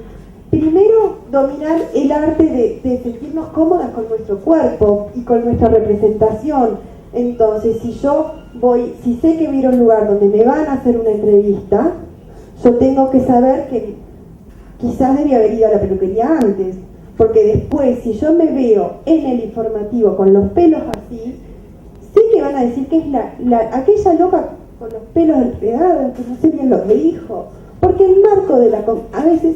primero dominar el arte de sentirnos cómodas con nuestro cuerpo y con nuestra representación. Entonces, si sé que voy a ir a un lugar donde me van a hacer una entrevista, yo tengo que saber quizás debía haber ido a la peluquería antes, porque después, si yo me veo en el informativo con los pelos así, sé que van a decir que es aquella loca con los pelos enredados, que no sé bien lo que dijo, porque el marco de a veces,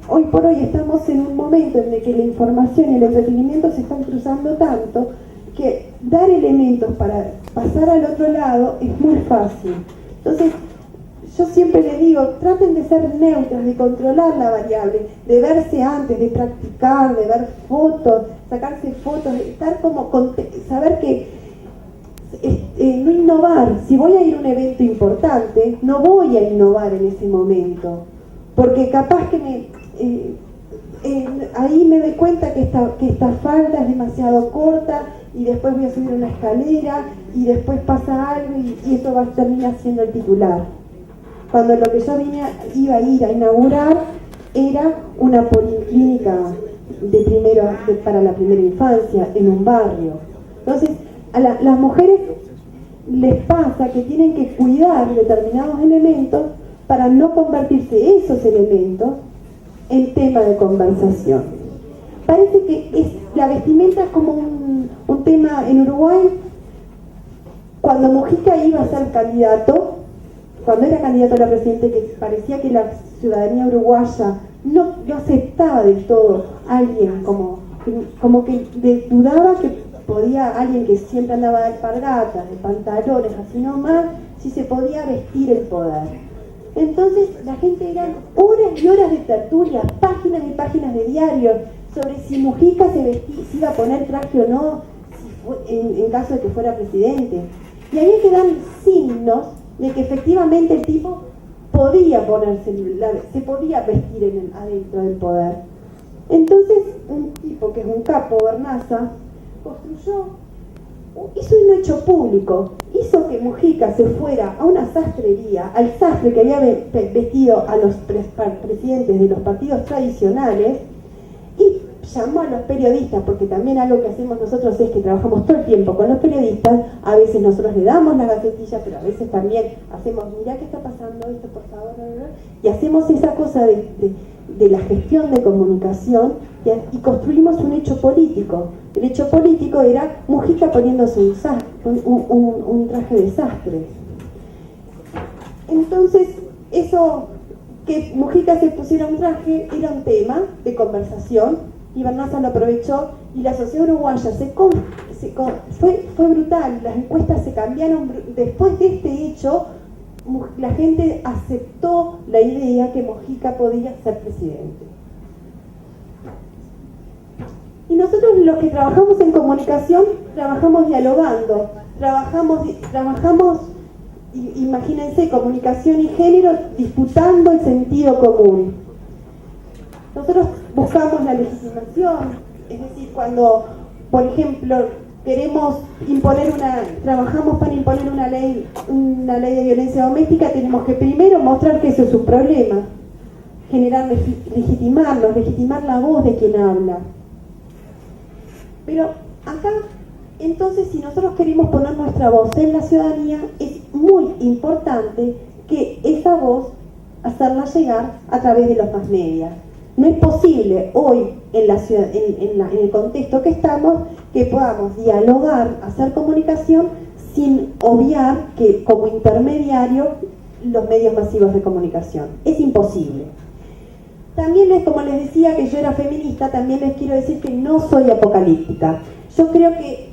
hoy por hoy estamos en un momento en el que la información y el entretenimiento se están cruzando tanto, que dar elementos para pasar al otro lado es muy fácil. Entonces, yo siempre les digo, traten de ser neutras, de controlar la variable, de verse antes, de practicar, de ver fotos, sacarse fotos, de estar como, saber que no innovar. Si voy a ir a un evento importante, no voy a innovar en ese momento, porque capaz que ahí me doy cuenta que esta falda es demasiado corta y después voy a subir una escalera y después pasa algo y eso va a terminar siendo el titular. Cuando lo que yo iba a ir a inaugurar era una policlínica para la primera infancia en un barrio. Entonces, a las mujeres les pasa que tienen que cuidar determinados elementos para no convertirse esos elementos en tema de conversación. Parece que la vestimenta es como un tema en Uruguay. Cuando Mujica iba a ser candidato, cuando era candidato a la presidenta, que parecía que la ciudadanía uruguaya no aceptaba del todo a alguien como que dudaba que podía, alguien que siempre andaba de alpargatas, de pantalones, así nomás, si se podía vestir el poder. Entonces la gente eran horas y horas de tertulias, páginas y páginas de diarios sobre si Mujica se iba a poner traje o no, en caso de que fuera presidente. Y había que dar signos de que efectivamente el tipo podía se podía vestir adentro del poder. Entonces, un tipo que es un capo, Bernaza, hizo un hecho público, hizo que Mujica se fuera a una sastrería, al sastre que había vestido a los presidentes de los partidos tradicionales, y llamó a los periodistas, porque también algo que hacemos nosotros es que trabajamos todo el tiempo con los periodistas. A veces nosotros le damos la gacetilla, pero a veces también hacemos, mirá qué está pasando, esto por favor, y hacemos esa cosa de la gestión de comunicación y construimos un hecho político. El hecho político era Mujica poniéndose un traje de sastre. Entonces, eso, que Mujica se pusiera un traje, era un tema de conversación, y Bernaza lo aprovechó, y la sociedad uruguaya fue brutal. Las encuestas se cambiaron. Después de este hecho, la gente aceptó la idea que Mujica podía ser presidente. Y nosotros los que trabajamos en comunicación, trabajamos dialogando, trabajamos, imagínense, comunicación y género, disputando el sentido común. Nosotros buscamos la legitimación, es decir, cuando, por ejemplo, trabajamos para imponer una ley de violencia doméstica, tenemos que primero mostrar que eso es un problema, legitimar la voz de quien habla. Pero acá, entonces, si nosotros queremos poner nuestra voz en la ciudadanía, es muy importante que esa voz hacerla llegar a través de los más medios. No es posible hoy, en el contexto que estamos, que podamos dialogar, hacer comunicación, sin obviar que como intermediario los medios masivos de comunicación. Es imposible. También, como les decía que yo era feminista, también les quiero decir que no soy apocalíptica. Yo creo que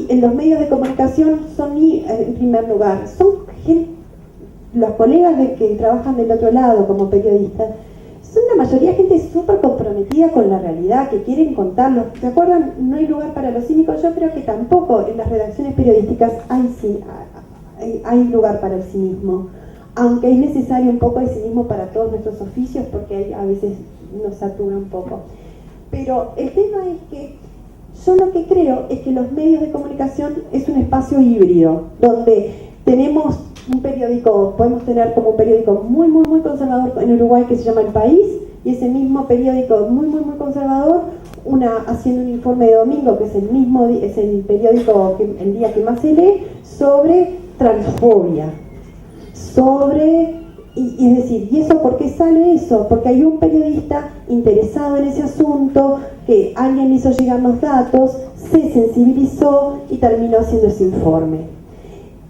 en los medios de comunicación en primer lugar, son los colegas que trabajan del otro lado como periodistas, son la mayoría gente súper comprometida con la realidad, que quieren contarlo. ¿Se acuerdan? No hay lugar para los cínicos. Yo creo que tampoco en las redacciones periodísticas hay lugar para el cinismo, aunque es necesario un poco de cinismo para todos nuestros oficios, porque a veces nos satura un poco. Pero el tema es que yo lo que creo es que los medios de comunicación es un espacio híbrido, donde tenemos un periódico, podemos tener como un periódico muy, muy, muy conservador en Uruguay que se llama El País, y ese mismo periódico muy, muy, muy conservador, haciendo un informe de domingo, que es el periódico, el día que más se lee, sobre transfobia, sobre Y es decir, ¿y eso por qué sale eso? Porque hay un periodista interesado en ese asunto, que alguien hizo llegar los datos, se sensibilizó y terminó haciendo ese informe.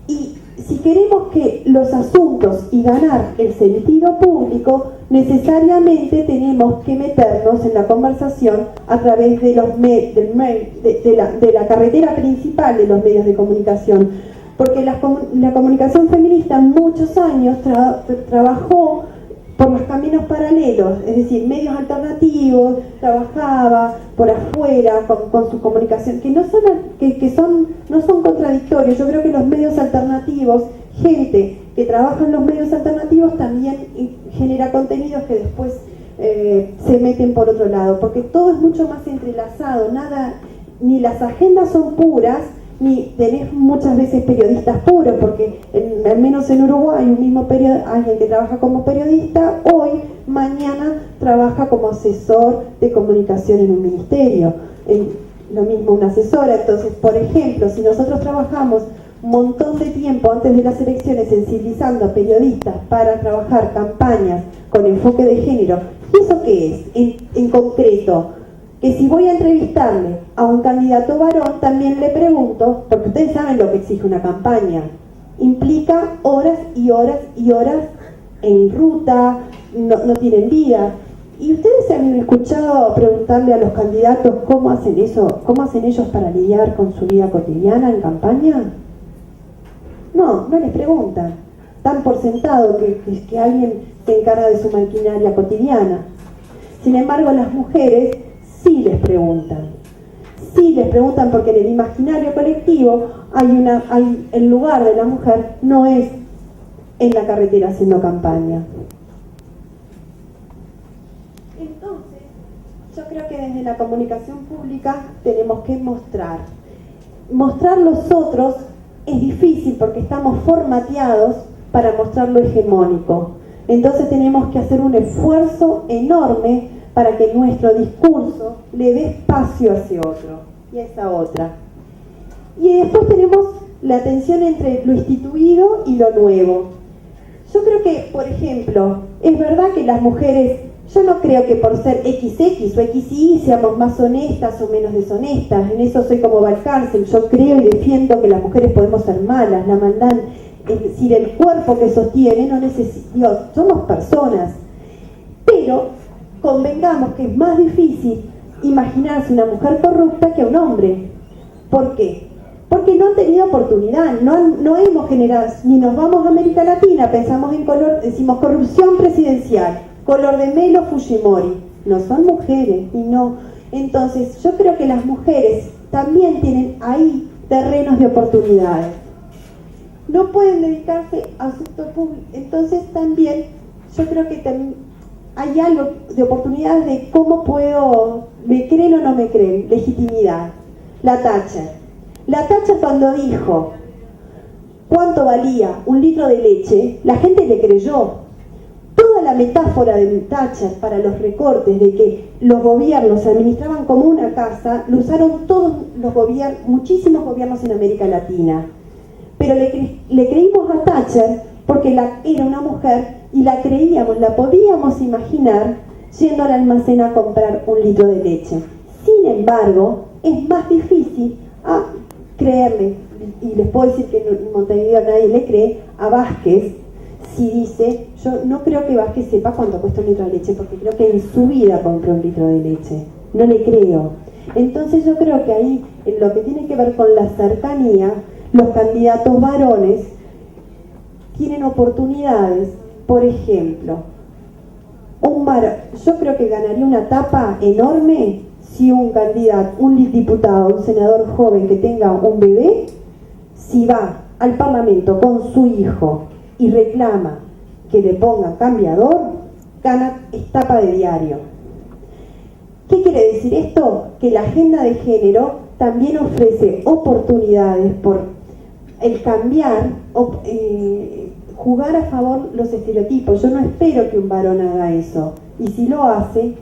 Y si queremos que los asuntos y ganar el sentido público, necesariamente tenemos que meternos en la conversación a través de la carretera principal de los medios de comunicación. Porque la comunicación feminista muchos años trabajó por los caminos paralelos, es decir, medios alternativos, trabajaba por afuera con su comunicación, que no son contradictorios. Yo creo que los medios alternativos, gente que trabaja en los medios alternativos también genera contenidos que después se meten por otro lado, porque todo es mucho más entrelazado, ni las agendas son puras, ni tenés muchas veces periodistas puros, porque al menos en Uruguay un mismo alguien que trabaja como periodista, hoy, mañana trabaja como asesor de comunicación en un ministerio, lo mismo una asesora. Entonces, por ejemplo, si nosotros trabajamos un montón de tiempo antes de las elecciones sensibilizando a periodistas para trabajar campañas con enfoque de género, ¿y eso qué es? En concreto, que si voy a entrevistarle a un candidato varón, también le pregunto, porque ustedes saben lo que exige una campaña, implica horas y horas y horas en ruta, no tienen vida. ¿Y ustedes se han escuchado preguntarle a los candidatos cómo hacen eso, cómo hacen ellos para lidiar con su vida cotidiana en campaña? No les preguntan. Dan por sentado que alguien se encarga de su maquinaria cotidiana. Sin embargo, las mujeres sí les preguntan porque en el imaginario colectivo el lugar de la mujer no es en la carretera haciendo campaña. Entonces, yo creo que desde la comunicación pública tenemos que mostrar los otros. Es difícil porque estamos formateados para mostrar lo hegemónico. Entonces tenemos que hacer un esfuerzo enorme para que nuestro discurso le dé espacio a ese otro y a esa otra. Y después tenemos la tensión entre lo instituido y lo nuevo. Yo creo que, por ejemplo, es verdad que las mujeres, yo no creo que por ser XX o XY seamos más honestas o menos deshonestas. En eso soy como Valcárcel. Yo creo y defiendo que las mujeres podemos ser malas. La maldad, es decir, el cuerpo que sostiene no necesita. Somos personas. Pero convengamos que es más difícil imaginarse una mujer corrupta que a un hombre. ¿Por qué? Porque no han tenido oportunidad, no hemos generado, ni nos vamos a América Latina, pensamos en decimos corrupción presidencial, color de Melo, Fujimori, no son mujeres, y no. Entonces, yo creo que las mujeres también tienen ahí terrenos de oportunidades. No pueden dedicarse a asuntos públicos, entonces también yo creo que hay algo de oportunidades de cómo me creen o no me creen, legitimidad. La Thatcher cuando dijo cuánto valía un litro de leche, la gente le creyó. Toda la metáfora de Thatcher para los recortes de que los gobiernos se administraban como una casa, lo usaron todos los gobiernos, muchísimos gobiernos en América Latina. Pero le creímos a Thatcher porque era una mujer y la creíamos, la podíamos imaginar yendo al almacén a comprar un litro de leche. Sin embargo, es más difícil creerle, y les puedo decir que en Montevideo nadie le cree a Vázquez si dice, yo no creo que Vázquez sepa cuánto cuesta un litro de leche, porque creo que en su vida compró un litro de leche, no le creo. Entonces yo creo que ahí, en lo que tiene que ver con la cercanía, los candidatos varones tienen oportunidades. Por ejemplo, yo creo que ganaría una tapa enorme si un candidato, un diputado, un senador joven que tenga un bebé, si va al Parlamento con su hijo y reclama que le ponga cambiador, gana tapa de diario. ¿Qué quiere decir esto? Que la agenda de género también ofrece oportunidades por el cambiar, jugar a favor los estereotipos. Yo no espero que un varón haga eso, y si lo hace,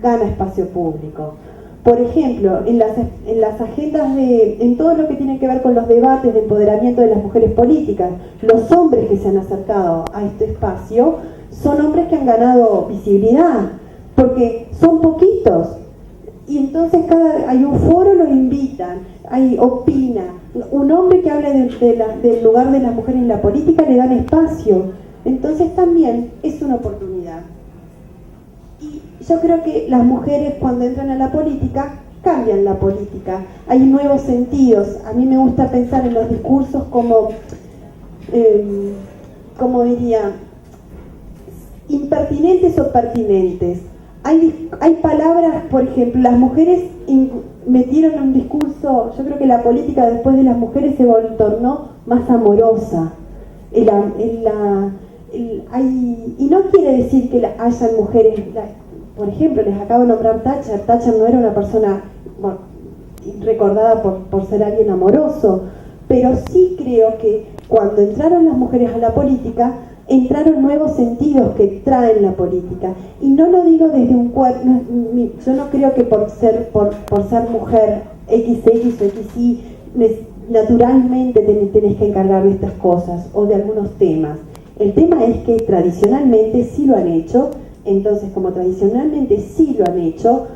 gana espacio público. Por ejemplo, en las agendas en todo lo que tiene que ver con los debates de empoderamiento de las mujeres políticas, los hombres que se han acercado a este espacio son hombres que han ganado visibilidad, porque son poquitos. Y entonces hay un foro, los invitan, opina. Un hombre que hable del lugar de las mujeres en la política le dan espacio. Entonces también es una oportunidad. Y yo creo que las mujeres cuando entran a la política, cambian la política. Hay nuevos sentidos. A mí me gusta pensar en los discursos como diría, impertinentes o pertinentes. Hay palabras, por ejemplo, las mujeres metieron un discurso, yo creo que la política después de las mujeres se tornó más amorosa. Y no quiere decir que hayan mujeres, por ejemplo, les acabo de nombrar Thatcher. Thatcher no era una persona recordada por ser alguien amoroso, pero sí creo que cuando entraron las mujeres a la política, entraron nuevos sentidos que traen la política. Y no lo digo desde un cuerpo, yo no creo que por ser mujer XX o XY naturalmente tenés que encargar de estas cosas o de algunos temas. El tema es que tradicionalmente sí lo han hecho, entonces como tradicionalmente sí lo han hecho,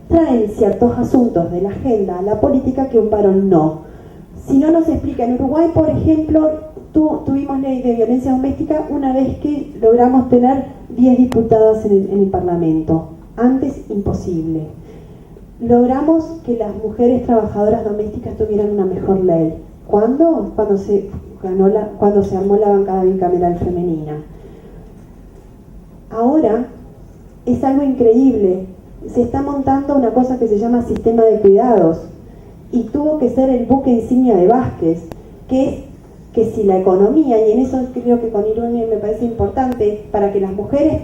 traen ciertos asuntos de la agenda a la política que un varón no. Si no nos explica, en Uruguay, por ejemplo, tuvimos ley de violencia doméstica una vez que logramos tener 10 diputadas en el Parlamento. Antes, imposible. Logramos que las mujeres trabajadoras domésticas tuvieran una mejor ley. ¿Cuándo? Cuando se armó la bancada bicameral femenina. Ahora es algo increíble. Se está montando una cosa que se llama sistema de cuidados y tuvo que ser el buque insignia de Vázquez, que es que si la economía, y en eso creo que con Irune me parece importante, para que las mujeres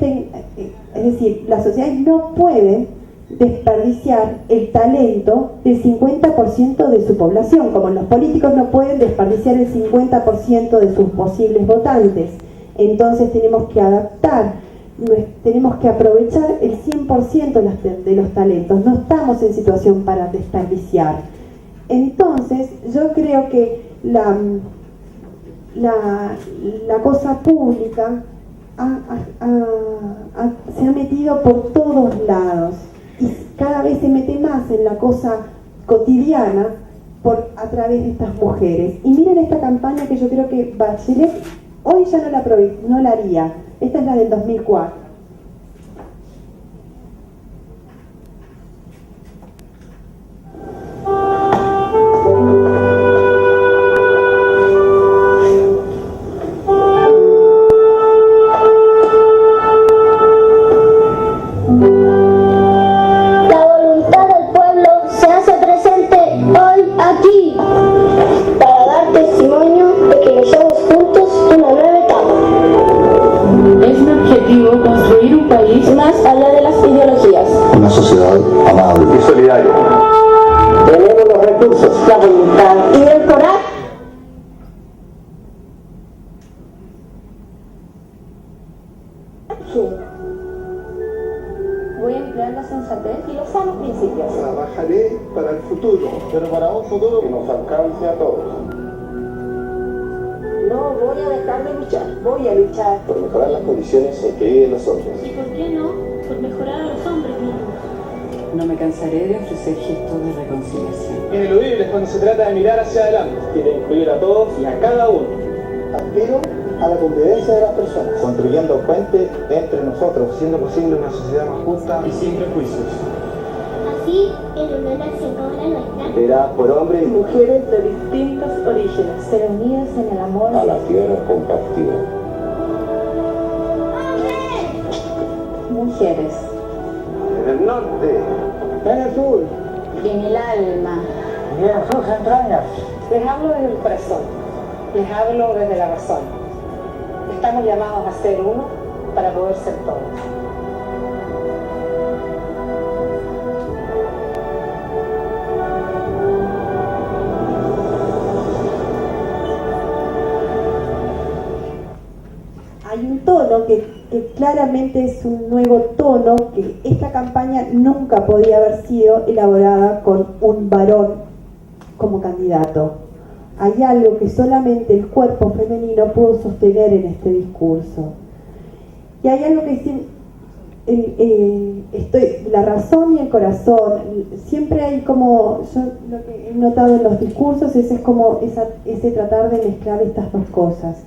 es decir, las sociedades no pueden desperdiciar el talento del 50% de su población, como los políticos no pueden desperdiciar el 50% de sus posibles votantes. Entonces tenemos que adaptar, tenemos que aprovechar el 100% de los talentos. No estamos en situación para desperdiciar. Entonces yo creo que la cosa pública se ha metido por todos lados y cada vez se mete más en la cosa cotidiana a través de estas mujeres. Y miren esta campaña que yo creo que Bachelet hoy ya no la haría. Esta es la del 2004. Voy a emplear la sensatez y los sanos principios. Trabajaré para el futuro, pero para un futuro que nos alcance a todos. No voy a dejar de luchar, voy a luchar Por mejorar las condiciones en que viven los hombres. ¿Y por qué no? Por mejorar a los hombres mismos. No me cansaré de ofrecer gestos de reconciliación. Ineludibles cuando se trata de mirar hacia adelante. Quiere incluir a todos y a cada uno. Aspiro a la convivencia de las personas, construyendo puentes entre nosotros, siendo posible una sociedad más justa Y sin prejuicios. Así, en una nación como la nuestra, liderada por hombres y Mujeres de distintos orígenes, ser unidas en el amor. a la tierra compartida. Mujeres. En el norte, en el sur, Y en el alma. y en sus entrañas. Les hablo desde el corazón, les hablo desde la razón. Estamos llamados a ser uno para poder ser todos. hay un tono que claramente es un nuevo tono, que esta campaña nunca podía haber sido elaborada con un varón como candidato. Hay algo que solamente el cuerpo femenino pudo sostener en este discurso. Y hay algo que la razón y el corazón, siempre hay como, yo lo que he notado en los discursos es como ese tratar de mezclar estas dos cosas.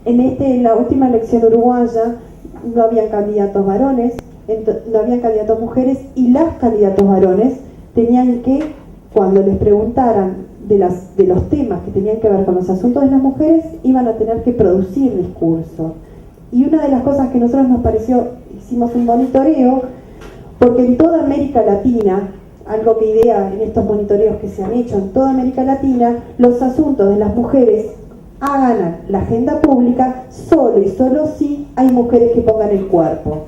En la última elección uruguaya no habían candidatos varones, no habían candidatos mujeres, y las candidatos varones tenían que, cuando les preguntaran de los temas que tenían que ver con los asuntos de las mujeres, iban a tener que producir discurso. Y una de las cosas que a nosotros nos pareció, hicimos un monitoreo, porque en toda América Latina, algo que idea en estos monitoreos que se han hecho en toda América Latina, los asuntos de las mujeres hagan la agenda pública solo y solo si hay mujeres que pongan el cuerpo.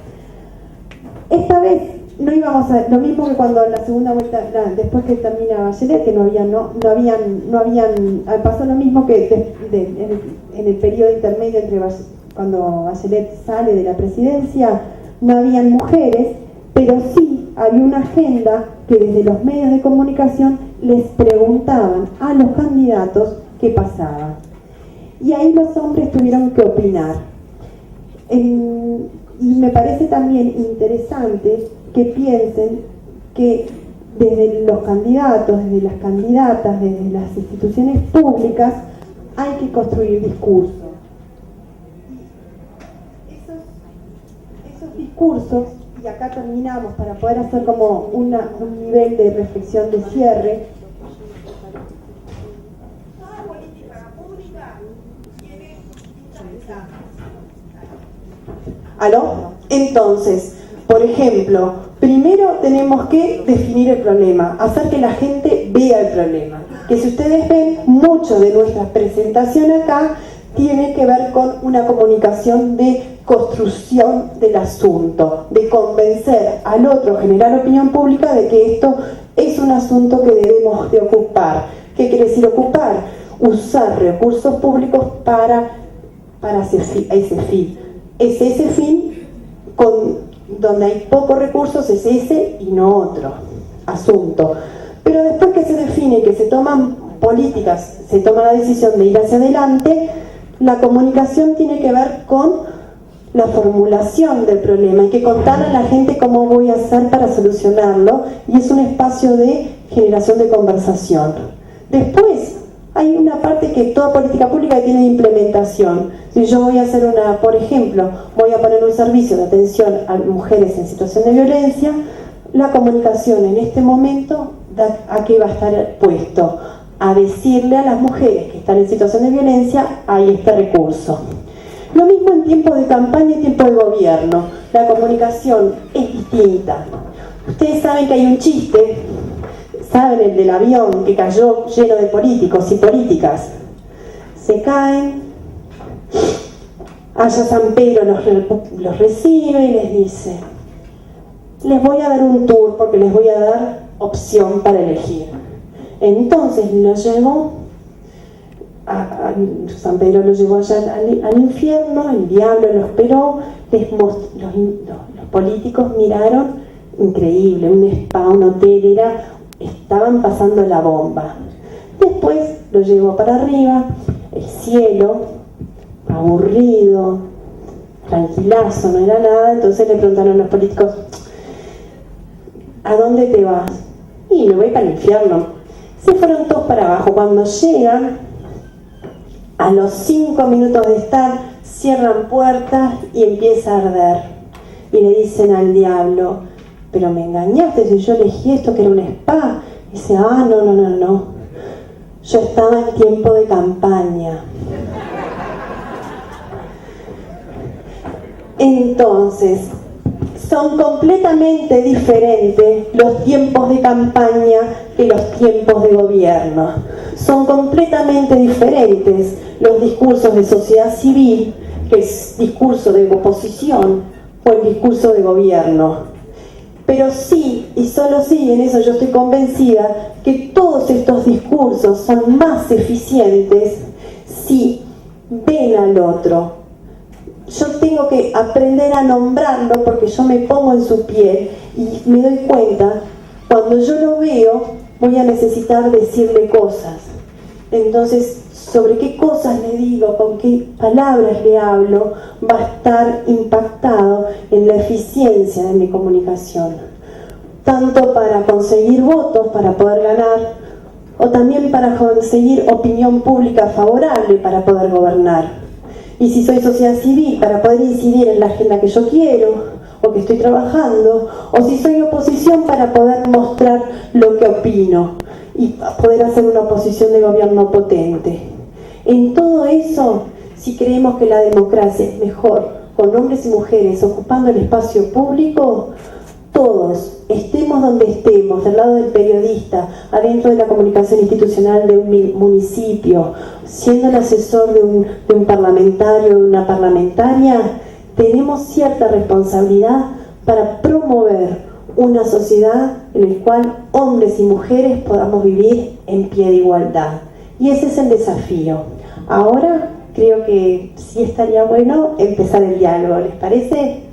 Esta vez no íbamos a, lo mismo que cuando en la segunda vuelta, después que termina Bachelet, que pasó lo mismo que en el periodo intermedio entre cuando Bachelet sale de la presidencia, no habían mujeres, pero sí había una agenda que desde los medios de comunicación les preguntaban a los candidatos qué pasaba. Y ahí los hombres tuvieron que opinar. Y me parece también interesante que piensen que desde los candidatos, desde las candidatas, desde las instituciones públicas, hay que construir discursos. Esos discursos, y acá terminamos para poder hacer como un nivel de reflexión de cierre. ¿Aló? Entonces, por ejemplo, primero tenemos que definir el problema, hacer que la gente vea el problema. Que si ustedes ven, mucho de nuestra presentación acá tiene que ver con una comunicación de construcción del asunto, de convencer al otro, generar opinión pública de que esto es un asunto que debemos de ocupar. ¿Qué quiere decir ocupar? Usar recursos públicos para ese fin. Es ese fin donde hay pocos recursos, es ese y no otro asunto. Pero después que se define, que se toman políticas, se toma la decisión de ir hacia adelante, la comunicación tiene que ver con la formulación del problema. Hay que contar a la gente cómo voy a hacer para solucionarlo, y es un espacio de generación de conversación. Después hay una parte que toda política pública tiene de implementación. Si yo voy a hacer por ejemplo, voy a poner un servicio de atención a mujeres en situación de violencia, la comunicación en este momento, ¿a qué va a estar puesto? A decirle a las mujeres que están en situación de violencia, hay este recurso. Lo mismo en tiempo de campaña y tiempo de gobierno. La comunicación es distinta. Ustedes saben que hay un chiste, ¿saben? El del avión que cayó lleno de políticos y políticas. Se caen, allá San Pedro los recibe y les dice: les voy a dar un tour porque les voy a dar opción para elegir. Entonces los llevó, San Pedro los llevó allá al infierno, el diablo lo esperó, los políticos miraron, increíble, un spa, un hotel, estaban pasando la bomba. Después lo llevó para arriba, el cielo, aburrido, tranquilazo, no era nada. Entonces le preguntaron a los políticos: ¿a dónde te vas? Y me voy para el infierno. Se fueron todos para abajo. Cuando llegan, a los 5 minutos de estar, cierran puertas y empieza a arder. Y le dicen al diablo: pero me engañaste, si yo elegí esto que era un spa. Y dice: no. Yo estaba en tiempo de campaña. Entonces, son completamente diferentes los tiempos de campaña que los tiempos de gobierno. Son completamente diferentes los discursos de sociedad civil, que es discurso de oposición, o el discurso de gobierno. Pero sí, y solo sí, en eso yo estoy convencida, que todos estos discursos son más eficientes si ven al otro, yo tengo que aprender a nombrarlo porque yo me pongo en su piel y me doy cuenta, cuando yo lo veo, voy a necesitar decirle cosas. Entonces, sobre qué cosas le digo, con qué palabras le hablo, va a estar impactado en la eficiencia de mi comunicación. Tanto para conseguir votos, para poder ganar, o también para conseguir opinión pública favorable para poder gobernar. Y si soy sociedad civil, para poder incidir en la agenda que yo quiero o que estoy trabajando, o si soy oposición, para poder mostrar lo que opino y poder hacer una oposición de gobierno potente. En todo eso, si creemos que la democracia es mejor con hombres y mujeres ocupando el espacio público, todos, estemos donde estemos, del lado del periodista, adentro de la comunicación institucional de un municipio, siendo el asesor de un parlamentario, de una parlamentaria, tenemos cierta responsabilidad para promover una sociedad en la cual hombres y mujeres podamos vivir en pie de igualdad. Y ese es el desafío. Ahora creo que sí estaría bueno empezar el diálogo, ¿les parece?